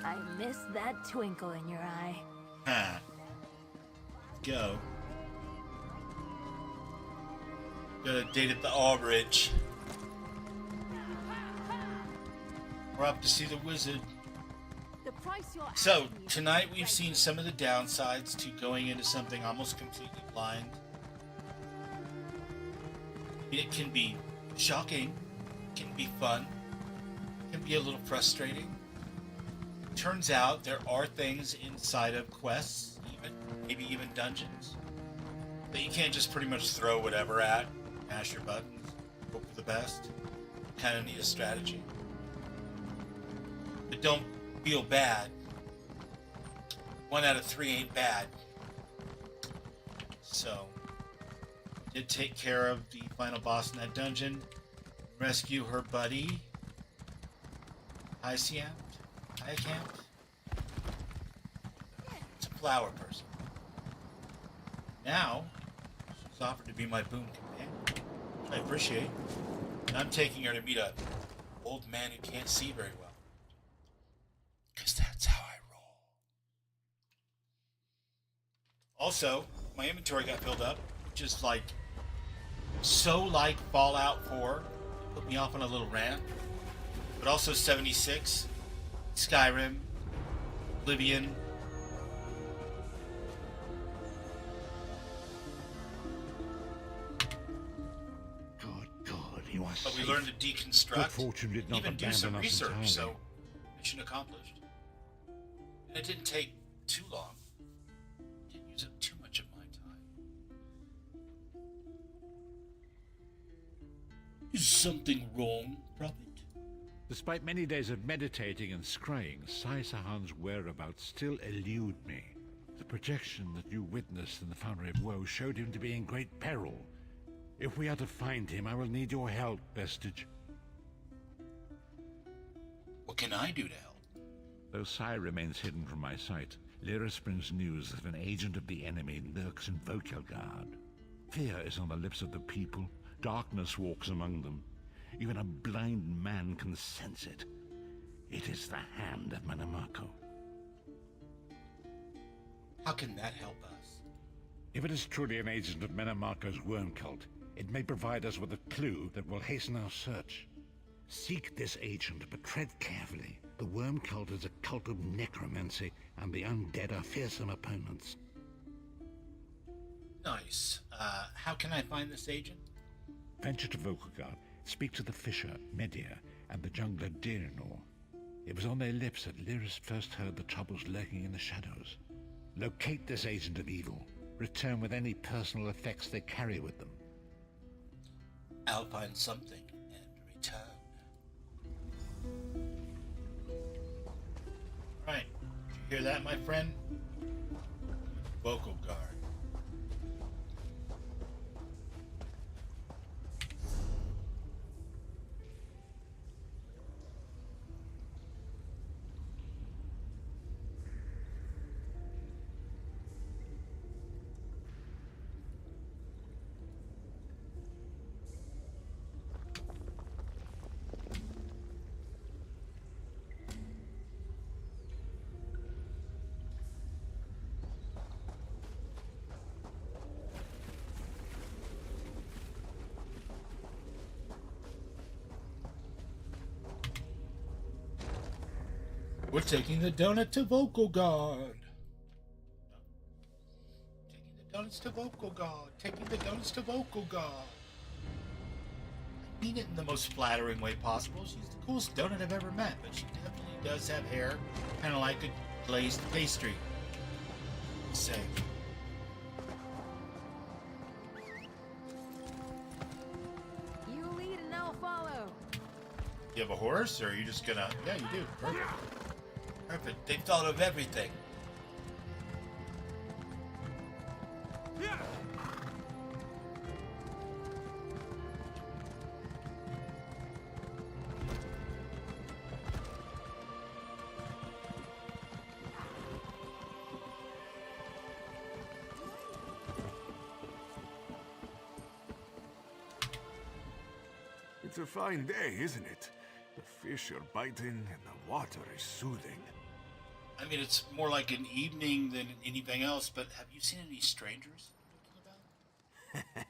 E: I miss that twinkle in your eye.
A: Ah. Go. Got a date at the Albridge. We're up to see the wizard.
D: The price you're
A: So,
D: asking is
A: tonight we've seen
D: outrageous.
A: some of the downsides to going into something almost completely blind. It can be shocking, it can be fun, it can be a little frustrating. Turns out there are things inside of quests, maybe even dungeons, that you can't just pretty much throw whatever at, mash your buttons, hope for the best. Kind of need a strategy. But don't feel bad. 1 out of 3 ain't bad. So, did take care of the final boss in that dungeon. Rescue her buddy. Hyacinth? It's a flower person. Now, she's offered to be my boon companion. I appreciate. And I'm taking her to meet a old man who can't see very well. Because that's how I roll. Also, my inventory got filled up, which is like, so like Fallout 4. Put me off on a little rant. But also 76, Skyrim, Oblivion.
I: God, you are
A: But we
I: safe.
A: learned to deconstruct,
I: Good fortune did not
A: even do
I: abandon
A: some
I: us
A: research,
I: entirely.
A: so mission accomplished. And it didn't take too long. Didn't use up too much of my time. Is something wrong, Prophet?
I: Despite many days of meditating and scrying, Sai Sahan's whereabouts still elude me. The projection that you witnessed in the Foundry of Woe showed him to be in great peril. If we are to find him, I will need your help, Vestige.
A: What can I do to help?
I: Though Sai remains hidden from my sight, Lyris brings news that an agent of the enemy lurks in Vokelgard. Fear is on the lips of the people. Darkness walks among them. Even a blind man can sense it. It is the hand of Manamako.
A: How can that help us?
I: If it is truly an agent of Manamako's worm cult, it may provide us with a clue that will hasten our search. Seek this agent, but tread carefully. The worm cult is a cult of necromancy, and the undead are fearsome opponents.
A: Nice. How can I find this agent?
I: Venture to Vokelgard, speak to the fisher, Media, and the jungler Dirinor. It was on their lips that Lyris first heard the troubles lurking in the shadows. Locate this agent of evil. Return with any personal effects they carry with them.
A: I'll find something and return. Alright. Did you hear that, my friend? Vocal guard. We're taking the donut to Vocal Guard. Taking the donuts to Vocal Guard. Taking the donuts to Vocal Guard. I mean it in the most flattering way possible. She's the coolest donut I've ever met, but she definitely does have hair, kind of like a glazed pastry. Say.
E: You lead and I'll follow.
A: You have a horse, or are you just gonna... Yeah, you do. Perfect. Perfect. They've thought of everything.
F: It's a fine day, isn't it? The fish are biting and the water is soothing.
A: I mean, it's more like an evening than anything else, but have you seen any strangers looking about?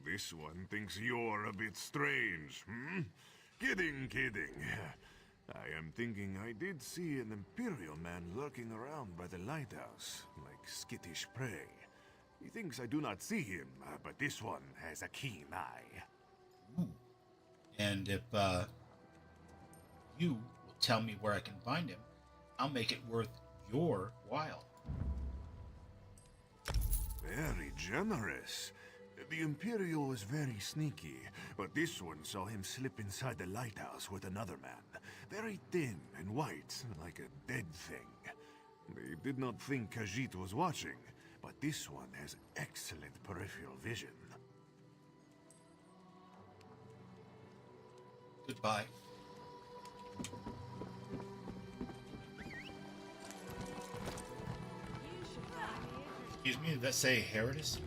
F: This one thinks you're a bit strange, hmm? Kidding. I am thinking I did see an Imperial man lurking around by the lighthouse, like skittish prey. He thinks I do not see him, but this one has a keen eye.
A: Ooh. And if you will tell me where I can find him, I'll make it worth your while.
F: Very generous. The Imperial was very sneaky, but this one saw him slip inside the lighthouse with another man. Very thin and white, like a dead thing. They did not think Khajiit was watching, but this one has excellent peripheral vision.
A: Goodbye. Excuse me, did that say Herodis?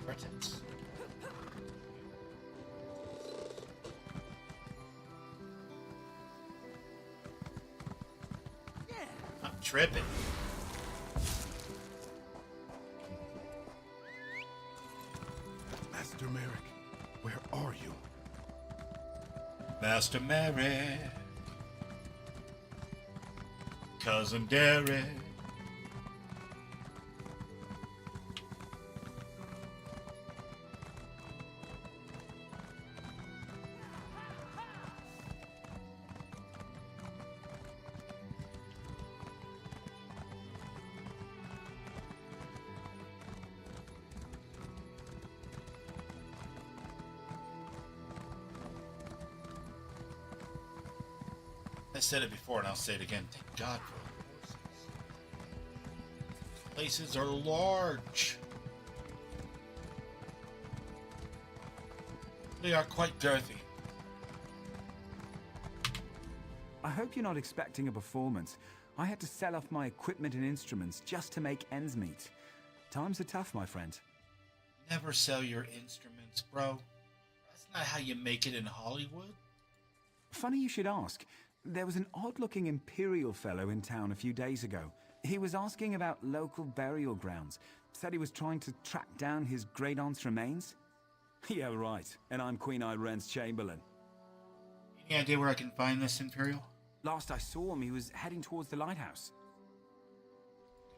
A: Heretins. I'm tripping.
F: Master Merrick, where are you?
A: Master Merrick. Cousin Derek. I said it before and I'll say it again. Thank God for the horses. Places are large. They are quite girthy.
J: I hope you're not expecting a performance. I had to sell off my equipment and instruments just to make ends meet. Times are tough, my friend.
A: Never sell your instruments, bro. That's not how you make it in Hollywood.
J: Funny you should ask. There was an odd-looking Imperial fellow in town a few days ago. He was asking about local burial grounds. Said he was trying to track down his great-aunt's remains. Yeah, right. And I'm Queen Irene's Chamberlain.
A: Any idea where I can find this Imperial?
J: Last I saw him, he was heading towards the lighthouse.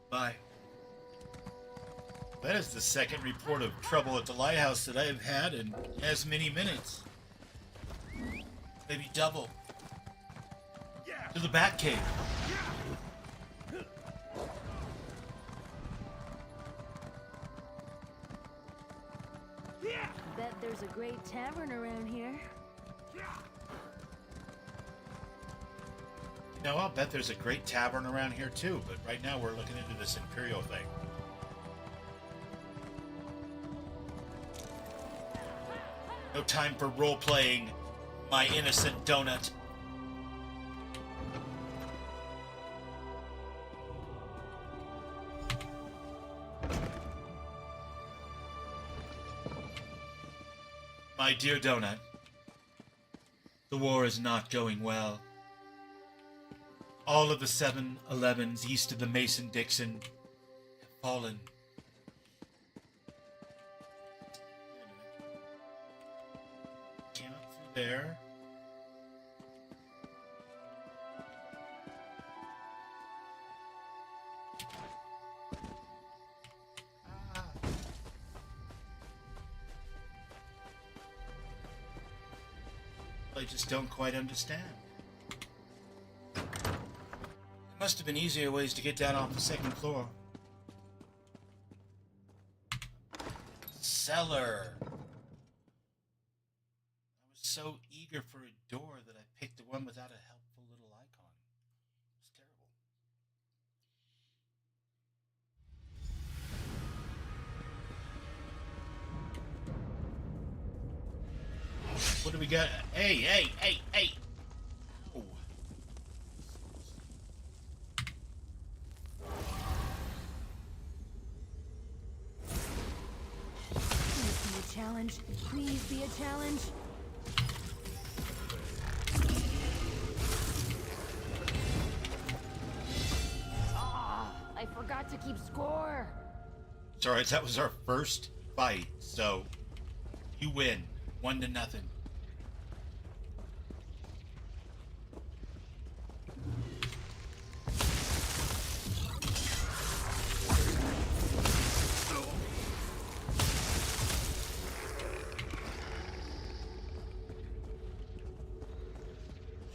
A: Bye. That is the second report of trouble at the lighthouse that I have had in as many minutes. Maybe double. To the Batcave.
E: Bet there's a great tavern around here.
A: You know, I'll bet there's a great tavern around here too, but right now we're looking into this Imperial thing. No time for role-playing, my innocent donut. My dear Donut, the war is not going well. All of the 7-Elevens east of the Mason-Dixon have fallen. Came up through there. I just don't quite understand. There must have been easier ways to get down off the second floor. Cellar. I was so eager for a door that I picked the one without a helpful little icon. It was terrible. What do we got? Hey! Oh.
E: Please be a challenge. Please be a challenge. I forgot to keep score.
A: It's alright, that was our first fight, so you win. 1-0.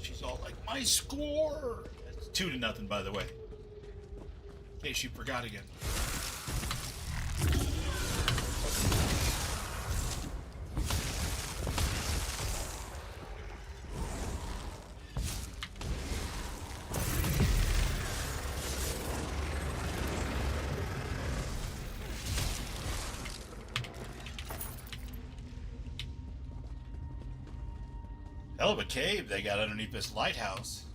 A: She's all like, my score! That's 2-0, by the way. In case you forgot again. Hell of a cave they got underneath this lighthouse.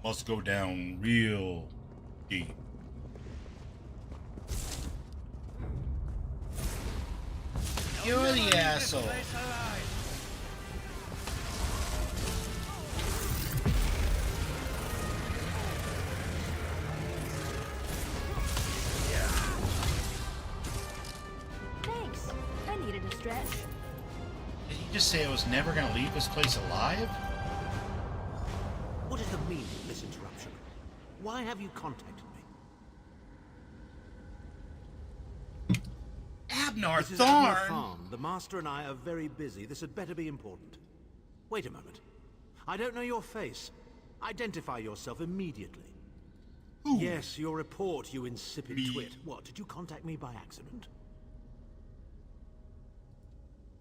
A: Must go down real deep. You're the asshole.
E: Thanks. I needed a stretch.
A: Did he just say I was never gonna leave this place alive?
K: What is the meaning of this interruption? Why have you contacted me?
A: Abnar
K: This is
A: Thorn!
K: Abner Thorn. The Master and I are very busy. This had better be important. Wait a moment. I don't know your face. Identify yourself immediately.
A: Ooh.
K: Yes, your report, you insipid
A: Me.
K: twit. What, did you contact me by accident?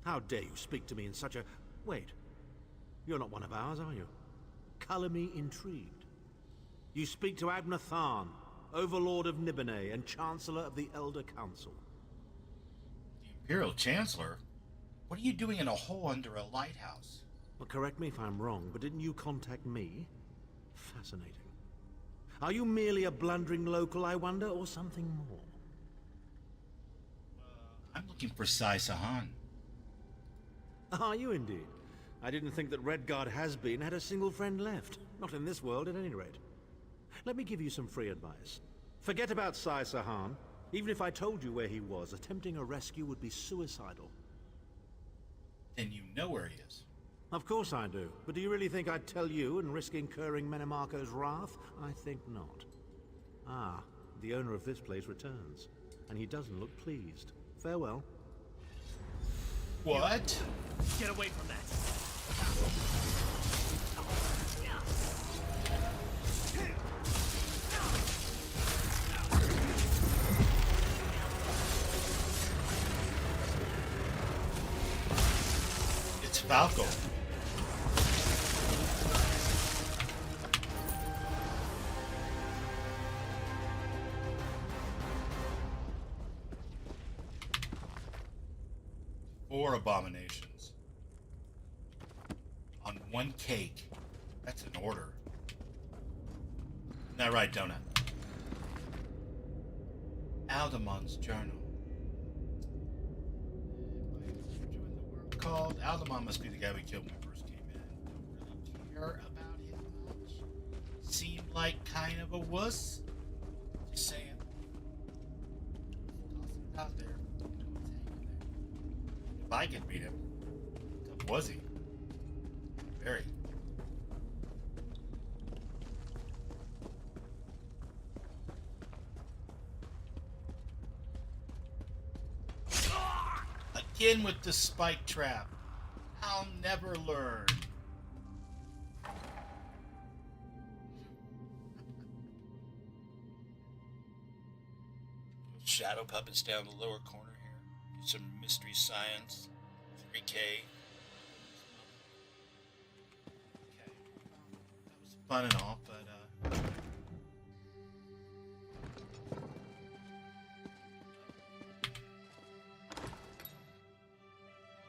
K: How dare you speak to me in such a... Wait. You're not one of ours, are you? Color me intrigued. You speak to Abner Thorn, Overlord of Nibene and Chancellor of the Elder Council.
A: The Imperial Chancellor? What are you doing in a hole under a lighthouse?
K: Well, correct me if I'm wrong, but didn't you contact me? Fascinating. Are you merely a blundering local, I wonder, or something more?
A: I'm looking for Sai Sahan.
K: Are you indeed? I didn't think that Redguard has-been had a single friend left. Not in this world, at any rate. Let me give you some free advice. Forget about Sai Sahan. Even if I told you where he was, attempting a rescue would be suicidal.
A: Then you know where he is.
K: Of course I do. But do you really think I'd tell you and risk incurring Menemarco's wrath? I think not. Ah, the owner of this place returns. And he doesn't look pleased. Farewell.
A: What?
G: Get away from that.
A: It's Falco. Four abominations. On one cake. That's an order. Isn't that right, Donut? Aldemon's journal. Called Aldemon must be the guy we killed when we first came in. Don't really care about him much. Seemed like kind of a wuss. Just saying. Toss it out there. You know what's hanging there. If I could beat him, how tough was he? Very. Again with the spike trap. I'll never learn. Shadow puppets down the lower corner here. Some mystery science. 3K. Okay. That was fun and all, but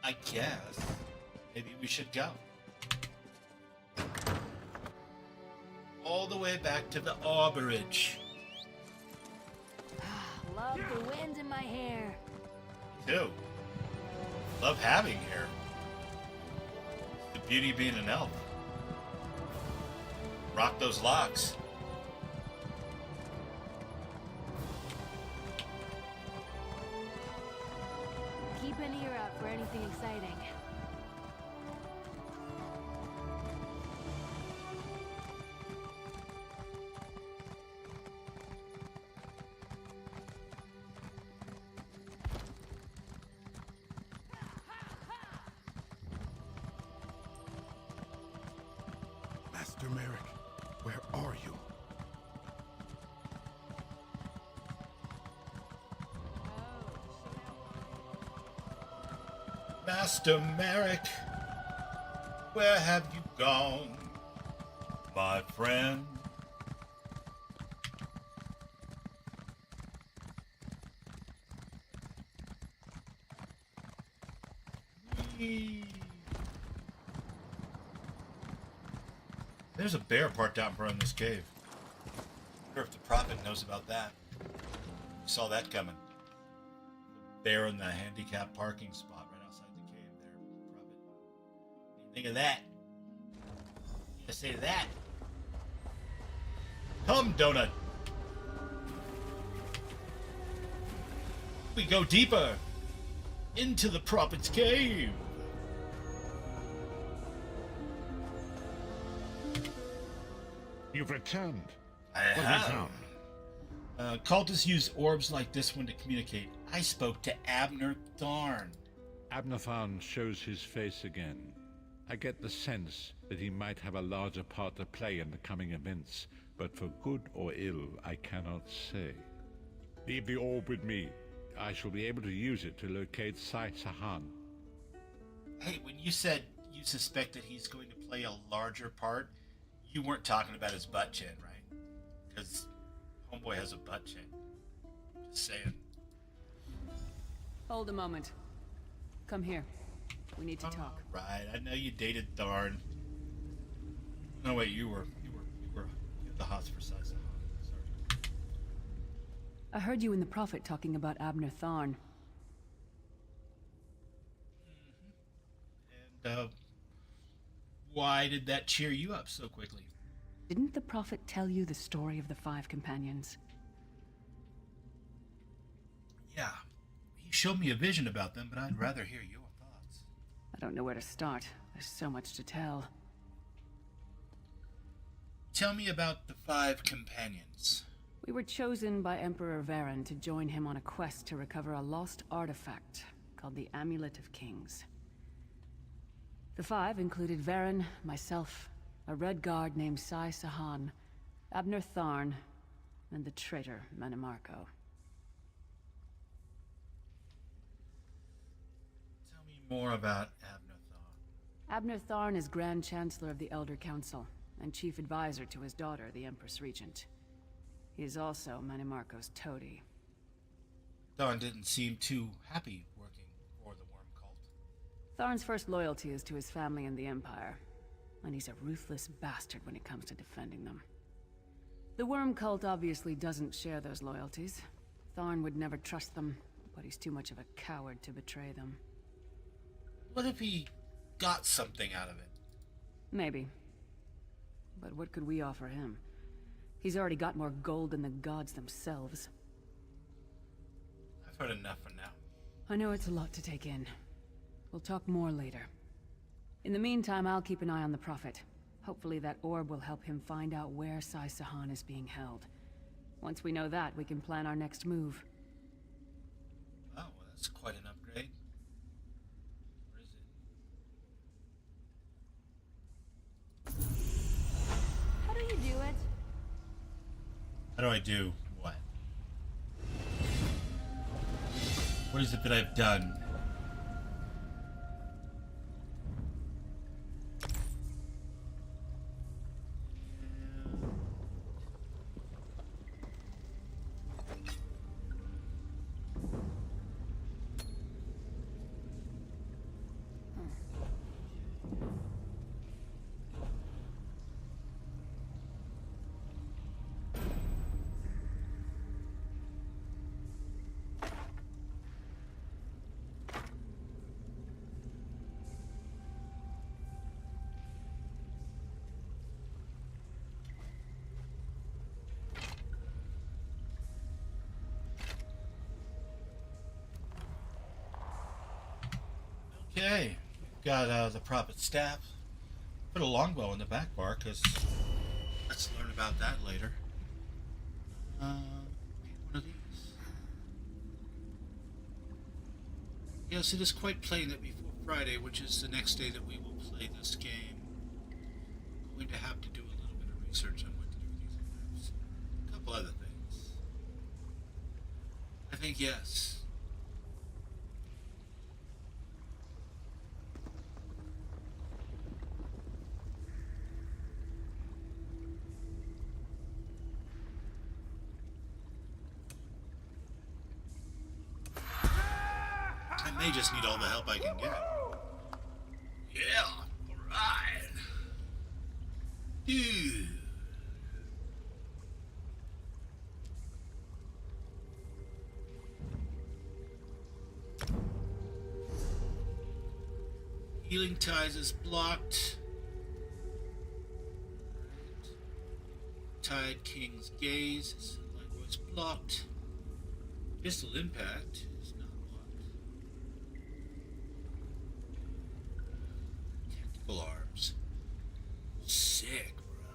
A: I guess maybe we should go. All the way back to the Arborage.
E: Love the wind in my hair.
A: Me too. Love having hair. The beauty of being an elf. Rock those locks.
E: Keep an ear out for anything exciting.
F: Master Merrick, where are you?
A: Master Merrick, where have you gone, my friend? There's a bear parked out in front of this cave. I wonder if the prophet knows about that. We saw that coming. Bear in the handicapped parking spot right outside the cave there. Prophet. What do you think of that? You say that? Come, Donut. We go deeper into the prophet's cave.
I: You've returned.
A: I
I: What have you
A: have.
I: found?
A: Cultists use orbs like this one to communicate. I spoke to Abner Tharn.
I: Abner Tharn shows his face again. I get the sense that he might have a larger part to play in the coming events, but for good or ill, I cannot say. Leave the orb with me. I shall be able to use it to locate Sai Sahan.
A: Hey, when you said you suspect that he's going to play a larger part, you weren't talking about his butt chin, right? Because Homeboy has a butt chin. Just saying.
C: Hold a moment. Come here. We need to talk.
A: Right, I know you dated Tharn. No, wait, you were the hots for Sai Sahan. Sorry.
C: I heard you and the Prophet talking about Abner Tharn.
A: And, why did that cheer you up so quickly?
C: Didn't the Prophet tell you the story of the Five Companions?
A: Yeah, he showed me a vision about them, but I'd rather hear your thoughts.
C: I don't know where to start. There's so much to tell.
A: Tell me about the Five Companions.
C: We were chosen by Emperor Varen to join him on a quest to recover a lost artifact called the Amulet of Kings. The five included Varen, myself, a Red Guard named Sai Sahan, Abner Tharn, and the traitor Manimarco.
A: Tell me more about Abner Tharn.
C: Abner Tharn is Grand Chancellor of the Elder Council and Chief Advisor to his daughter, the Empress Regent. He is also Manimarco's toady.
A: Tharn didn't seem too happy working for the Worm Cult.
C: Tharn's first loyalty is to his family and the Empire, and he's a ruthless bastard when it comes to defending them. The Worm Cult obviously doesn't share those loyalties. Tharn would never trust them, but he's too much of a coward to betray them.
A: What if he got something out of it?
C: Maybe. But what could we offer him? He's already got more gold than the gods themselves.
A: I've heard enough for now.
C: I know it's a lot to take in. We'll talk more later. In the meantime, I'll keep an eye on the Prophet. Hopefully that orb will help him find out where Sai Sahan is being held. Once we know that, we can plan our next move.
A: Oh, well, that's quite an upgrade. Where is it?
D: How do you do it?
A: How do I do what? What is it that I've done? Okay, got the Prophet's staff. Put a longbow in the back bar, because let's learn about that later. One of these. Yes, it is quite plain that before Friday, which is the next day that we will play this game, I'm going to have to do a little bit of research on what to do with these maps. A couple other things. I think yes. may just need all the help I can get. Yeah, alright. Dude. Healing ties is blocked. Tide King's Gaze is likewise blocked. Pistol Impact is not blocked. Tactical Arms. Sick, bro.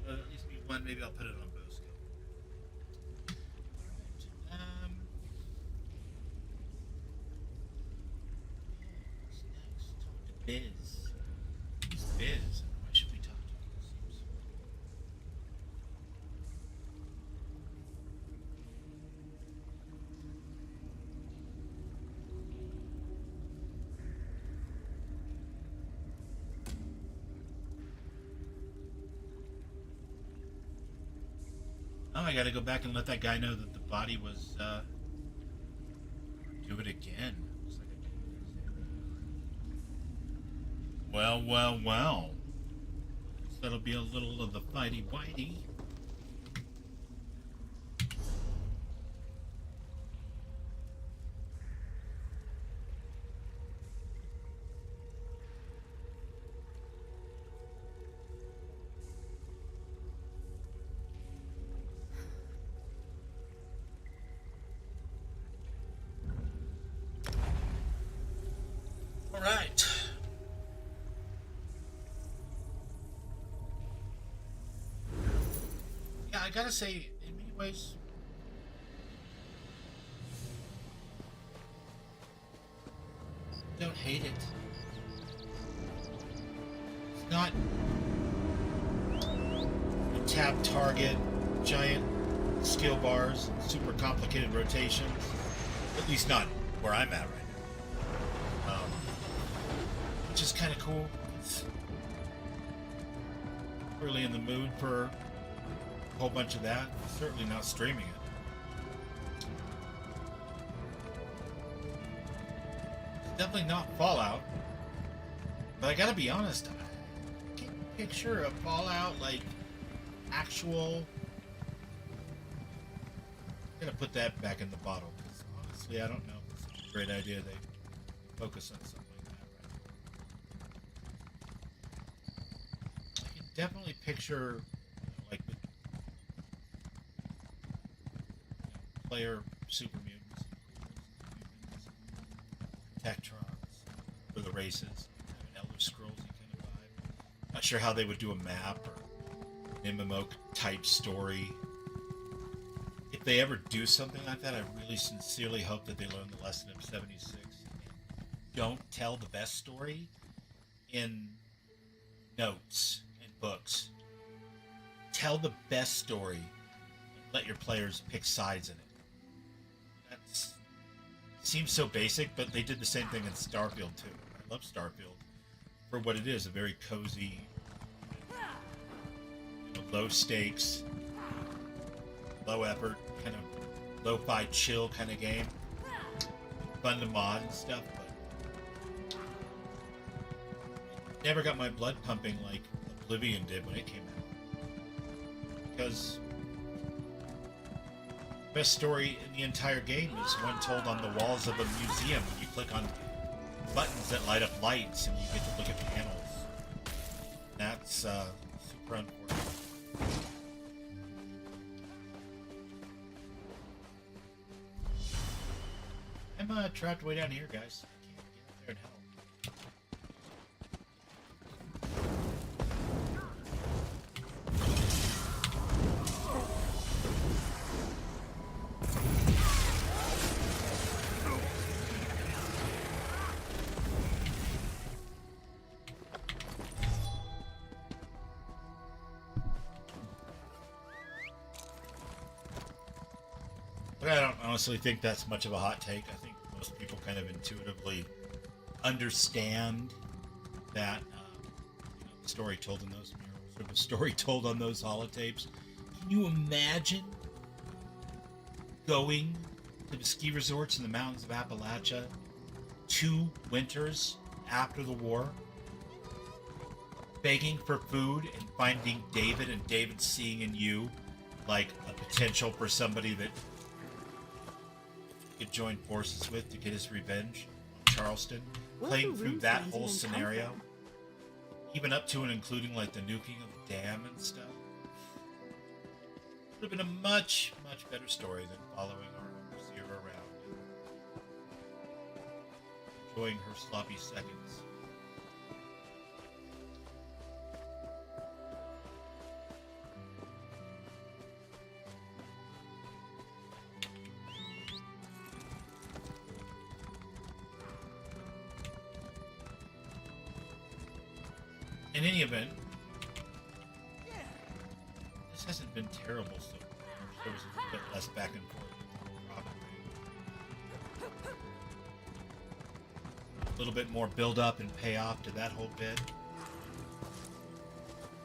A: At least need one, maybe I'll put it on bow skill. Biz. Who's Biz? Why should we talk to Biz? Oh, I gotta go back and let that guy know that the body was, do it again. Well, well, well. So that'll be a little of the fighty whitey. All right. I gotta say, in many ways, don't hate it. It's not a tap target, giant skill bars, super complicated rotations. At least not where I'm at right now. Which is kind of cool. It's really in the mood for a whole bunch of that. Certainly not streaming it. It's definitely not Fallout. But I gotta be honest, I can't picture a Fallout like actual. I'm gonna put that back in the bottle because honestly I don't know if it's a great idea they focus on something like that. Right? I can definitely picture like the player super mutants, Tectrons for the races, kind of an Elder Scrolls kind of vibe. Not sure how they would do a map or an MMO type story. If they ever do something like that, I really sincerely hope that they learn the lesson of 76. Don't tell the best story in notes and books. Tell the best story and let your players pick sides in it. That seems so basic, but they did the same thing in Starfield too. I love Starfield for what it is, a very cozy, low stakes, low effort, kind of lo-fi chill kind of game. Fun to mod and stuff, but never got my blood pumping like Oblivion did when it came out. Because the best story in the entire game is one told on the walls of a museum when you click on buttons that light up lights and you get to look at panels. That's super unfortunate. I'm trapped way down here, guys. I can't get up there and help. But I don't honestly think that's much of a hot take. I think most people kind of intuitively understand that the story told in those murals, or the story told on those holotapes. Can you imagine going to the ski resorts in the mountains of Appalachia 2 winters after the war, begging for food and finding David, and David seeing in you like a potential for somebody that could join forces with to get his revenge on Charleston, playing through that whole scenario, even up to and including like the nuking of the dam and stuff. Would have been a much, much better story than following our overseer around and enjoying her sloppy seconds. In any event, this hasn't been terrible so far. There was a little bit less back and forth. A little bit more build up and payoff to that whole bit.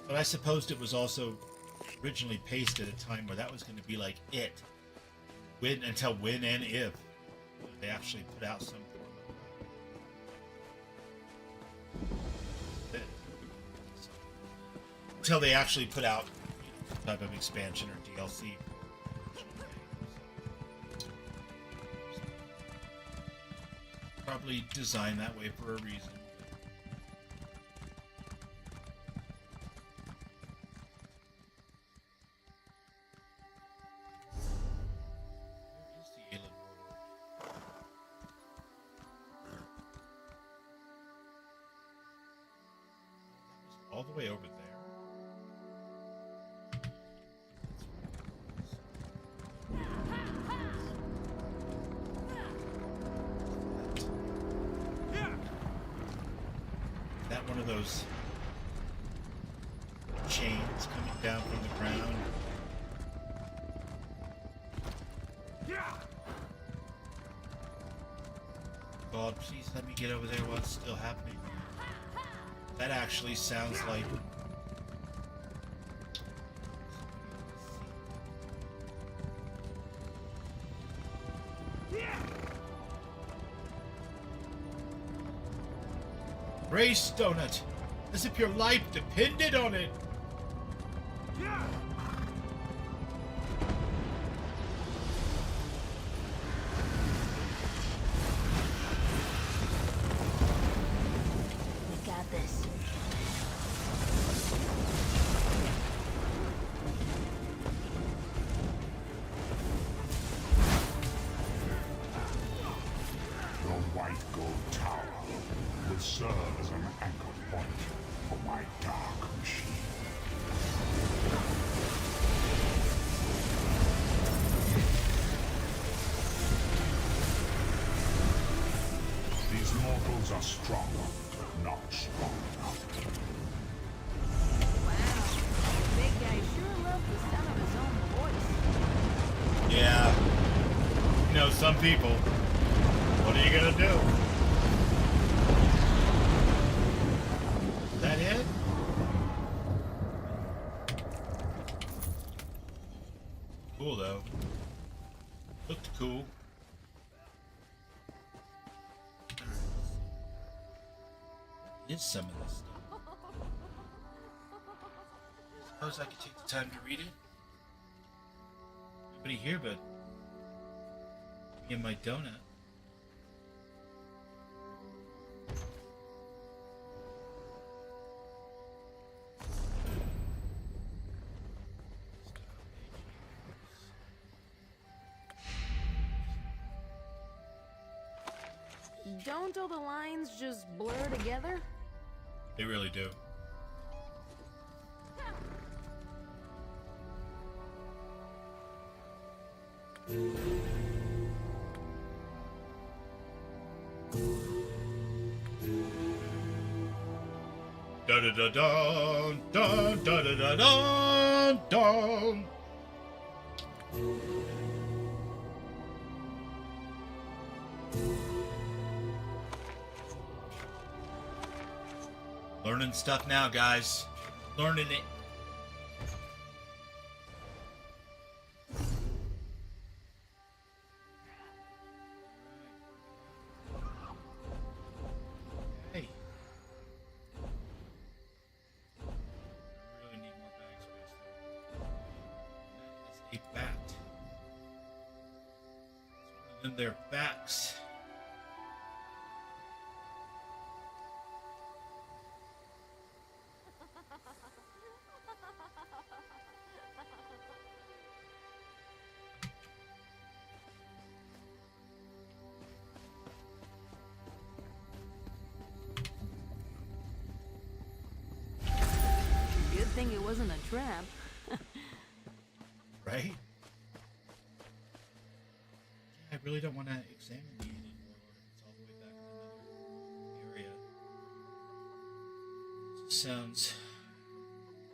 A: But I supposed it was also originally paced at a time where that was going to be like it. Until when and if they actually put out some form of it. Until they actually put out some type of expansion or DLC. Probably designed that way for a reason. Where is the Aylan warlord? All the way over there. That one of those chains coming down from the ground. God, please let me get over there while it's still happening. That actually sounds like... Race Donut, as if your life depended on it.
E: We got this.
F: The White Gold Tower will serve as an anchor point for my dark machine. These mortals are strong, but not strong enough.
E: Wow, the big guy sure loves the sound of his own voice.
A: Yeah. You know, some people. What are you gonna do? Is that it? Cool though. Looked cool. Is some of this stuff. Suppose I could take the time to read it. Nobody here but me and my donut.
E: Don't all the lines just blur together?
A: They really do. Da da da dun dun da da da dun dun. Learning stuff now, guys. Learning it. Hey. I really need more bag space though. That is a bat. It's one of their backs.
E: Good thing it wasn't a trap.
A: Right? Yeah, I really don't want to examine the alien warlord if it's all the way back in another area. It just sounds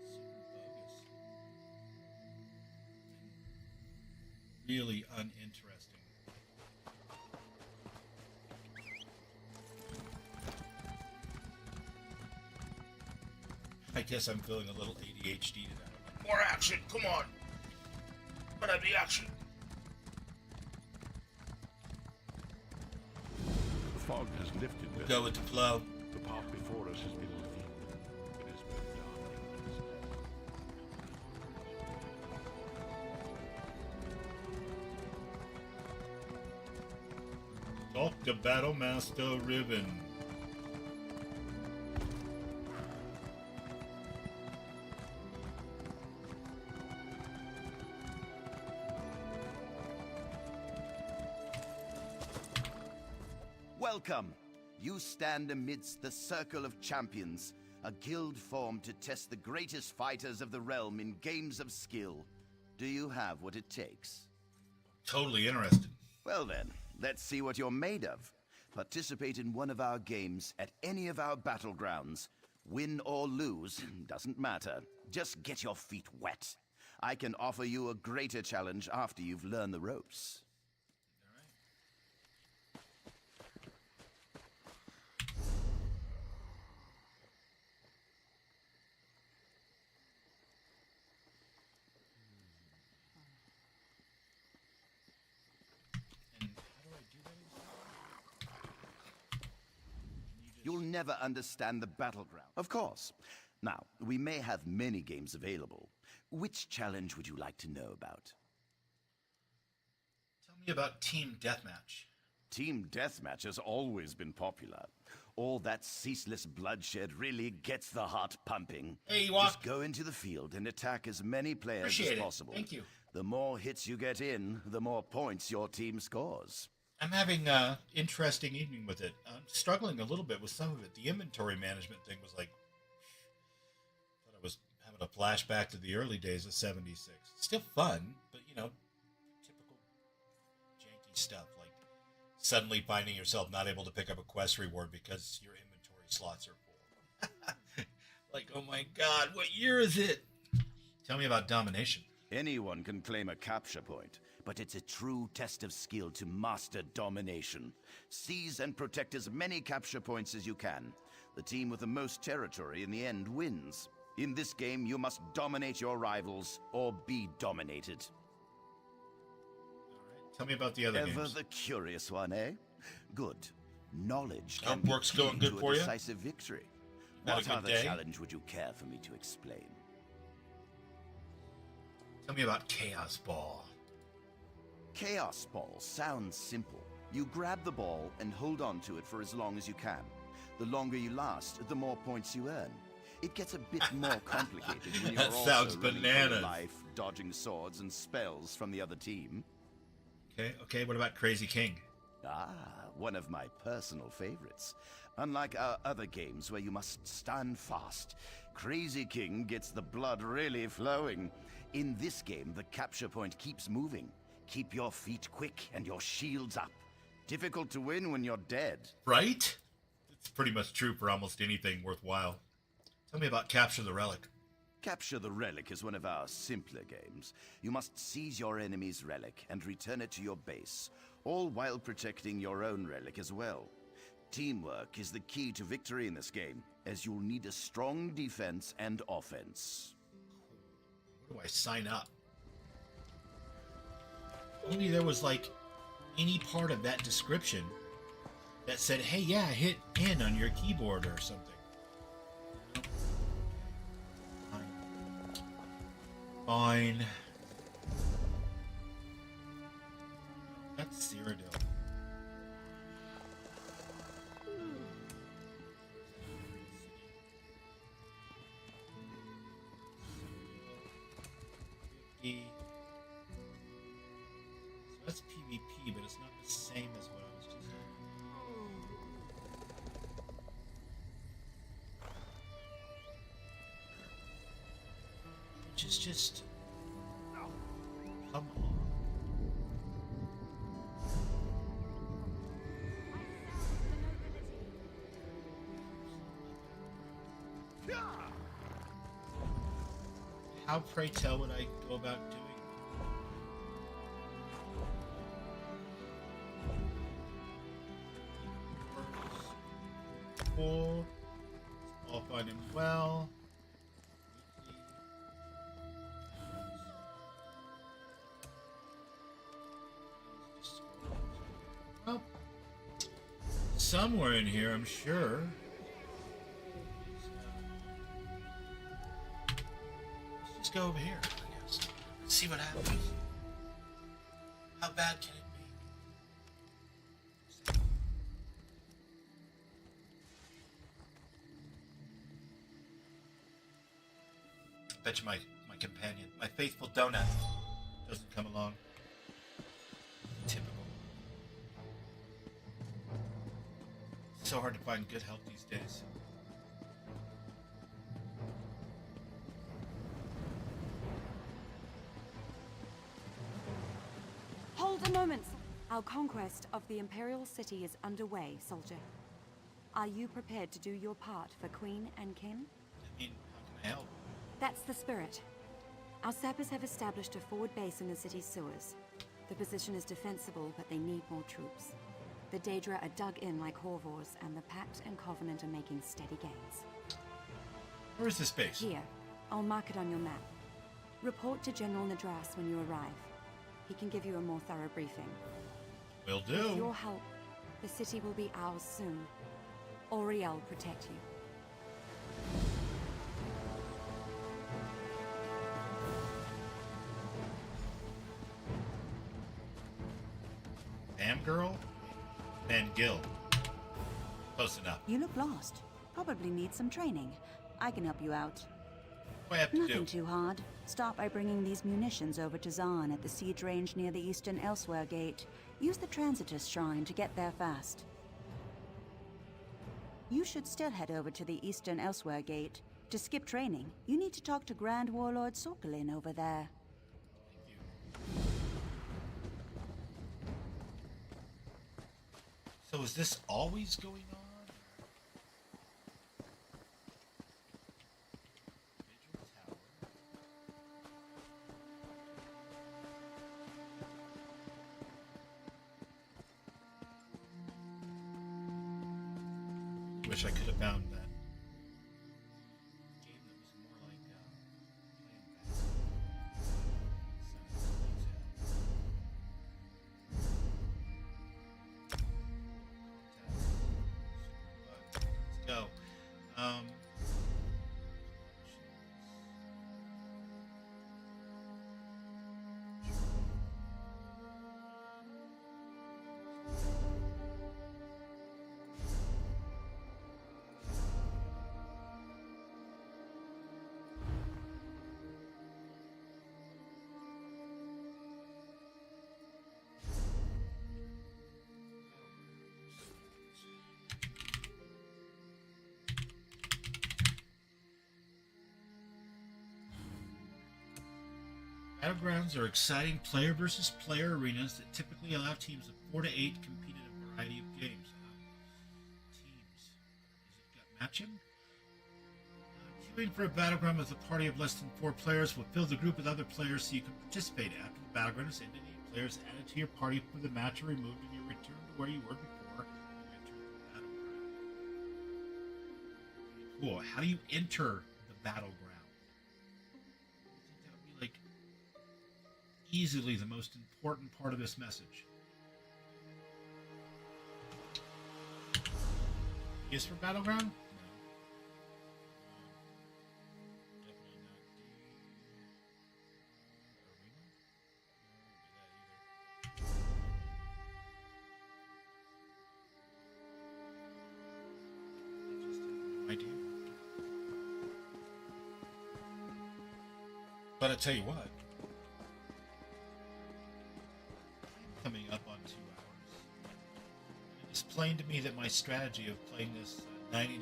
A: super bogus. And really uninteresting. I guess I'm feeling a little ADHD to that. More action, come on! Gotta be action!
I: The fog has lifted.
A: We'll go with the flow.
I: The path before us has been revealed. It is but dark.
A: Talk to Battlemaster Riven.
L: Welcome. You stand amidst the Circle of Champions, a guild formed to test the greatest fighters of the realm in games of skill. Do you have what it takes?
A: Totally interested.
L: Well then, let's see what you're made of. Participate in one of our games at any of our battlegrounds. Win or lose, doesn't matter. Just get your feet wet. I can offer you a greater challenge after you've learned the ropes. You'll never understand the battleground. Of course. Now, we may have many games available. Which challenge would you like to know about?
A: Tell me about Team Deathmatch.
L: Team Deathmatch has always been popular. All that ceaseless bloodshed really gets the heart pumping.
A: Hey, Ewok.
L: Just go into the field and attack as many players
A: Appreciate
L: as
A: it.
L: possible.
A: Thank you.
L: The more hits you get in, the more points your team scores.
A: I'm having an interesting evening with it. I'm struggling a little bit with some of it. The inventory management thing was like... I thought I was having a flashback to the early days of 76. Still fun, but, you know, typical janky stuff. Like suddenly finding yourself not able to pick up a quest reward because your inventory slots are full. Like, oh my god, what year is it? Tell me about domination.
L: Anyone can claim a capture point, but it's a true test of skill to master domination. Seize and protect as many capture points as you can. The team with the most territory in the end wins. In this game, you must dominate your rivals or be dominated.
A: Tell me about the other
L: Ever
A: games.
L: the curious one, eh? Good. Knowledge can
A: Work's
L: be
A: going
L: key
A: good
L: to
A: for
L: a
A: you?
L: decisive victory.
A: Had a
L: What
A: good
L: other
A: day?
L: challenge would you care for me to explain?
A: Tell me about Chaos Ball.
L: Chaos Ball sounds simple. You grab the ball and hold on to it for as long as you can. The longer you last, the more points you earn. It gets a bit more complicated when you're
A: That
L: also
A: sounds
L: running for your
A: bananas.
L: life, dodging swords and spells from the other team.
A: Okay, what about Crazy King?
L: Ah, one of my personal favorites. Unlike our other games where you must stand fast, Crazy King gets the blood really flowing. In this game, the capture point keeps moving. Keep your feet quick and your shields up. Difficult to win when you're dead.
A: Right? It's pretty much true for almost anything worthwhile. Tell me about Capture the Relic.
L: Capture the Relic is one of our simpler games. You must seize your enemy's relic and return it to your base, all while protecting your own relic as well. Teamwork is the key to victory in this game. as you'll need a strong defense and offense.
A: Where do I sign up? Maybe there was like any part of that description that said, hey, yeah, hit N on your keyboard or something. Fine. That's Cyrodiil. So that's PvP, but it's not the same as what I was just saying. Which is just... come on. How, pray tell, would I go about doing it? Cool. All fine and well. Well, somewhere in here, I'm sure. Let's go over here, I guess. See what happens. How bad can it be? Bet you my companion, my faithful donut, doesn't come along. Typical. So hard to find good help these days.
M: Hold a moment. Our conquest of the Imperial City is underway, soldier. Are you prepared to do your part for Queen and King?
A: I mean, how can I help?
M: That's the spirit. Our sappers have established a forward base in the city's sewers. The position is defensible, but they need more troops. The Daedra are dug in like Horvors, and the Pact and Covenant are making steady gains.
A: Where is this base?
M: Here. I'll mark it on your map. Report to General Nadras when you arrive. He can give you a more thorough briefing.
A: Will do.
M: With your help, the city will be ours soon. Auriel protect you.
A: Damn girl? And Gil. Close enough.
N: You look lost. Probably need some training. I can help you out.
A: What do I have to
N: Nothing
A: do?
N: too hard. Start by bringing these munitions over to Zaan at the siege range near the Eastern Elsewhere Gate. Use the Transitus Shrine to get there fast. You should still head over to the Eastern Elsewhere Gate. To skip training, you need to talk to Grand Warlord Sokolin over there.
A: So is this always going on? Wish I could have found that game that was more like let's go. Battlegrounds are exciting player versus player arenas that typically allow teams of 4 to 8 compete in a variety of games. Teams. Is it got matching? Queuing for a battleground with a party of less than 4 players will fill the group with other players so you can participate. After the battleground is ended, any players added to your party for the match are removed and you return to where you were before you entered the battleground. cool. How do you enter the battleground? That would be like easily the most important part of this message. Yes, for battleground? No. Definitely not the arena. No, just have no idea. But I tell you what, coming up on 2 hours. It's plain to me that my strategy of playing this 99%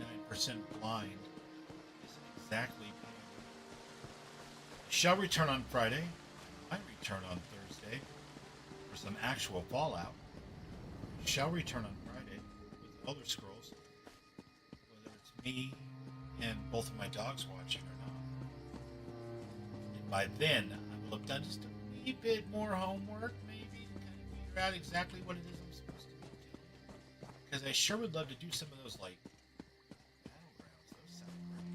A: blind is exactly paying. Shall return on Friday. I return on Thursday for some actual Fallout. Shall return on Friday with Elder Scrolls, whether it's me and both of my dogs watching or not. And by then, I will have done just a wee bit more homework, maybe, to kind of figure out exactly what it is I'm supposed to be doing. Because I sure would love to do some of those, like, battlegrounds. Those sound great.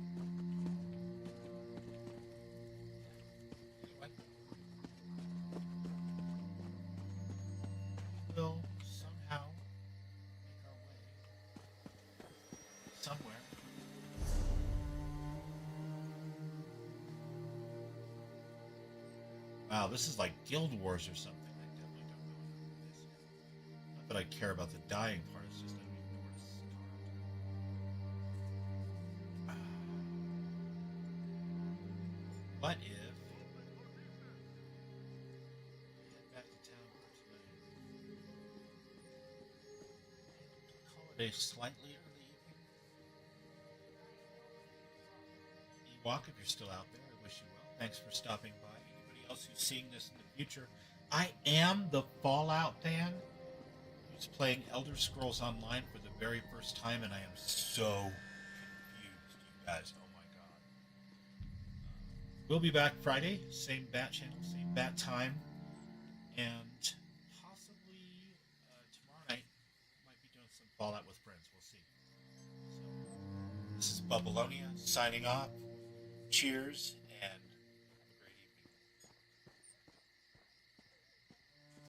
A: Anyway. We will somehow make our way somewhere. Wow, this is like Guild Wars or something. I definitely don't know what it is yet. Not that I care about the dying part, it's just I don't even know where to start. What if I head back to town for tonight? Call it a slightly early evening. Ewok, if you're still out there, I wish you well. Thanks for stopping by. Anybody else who's seeing this in the future, I am the Fallout fan who's playing Elder Scrolls Online for the very first time, and I am so confused, you guys. Oh my god. We'll be back Friday, same bat channel, same bat time, and possibly tomorrow night might be doing some Fallout with friends. We'll see. So, this is Babylonia signing off. Cheers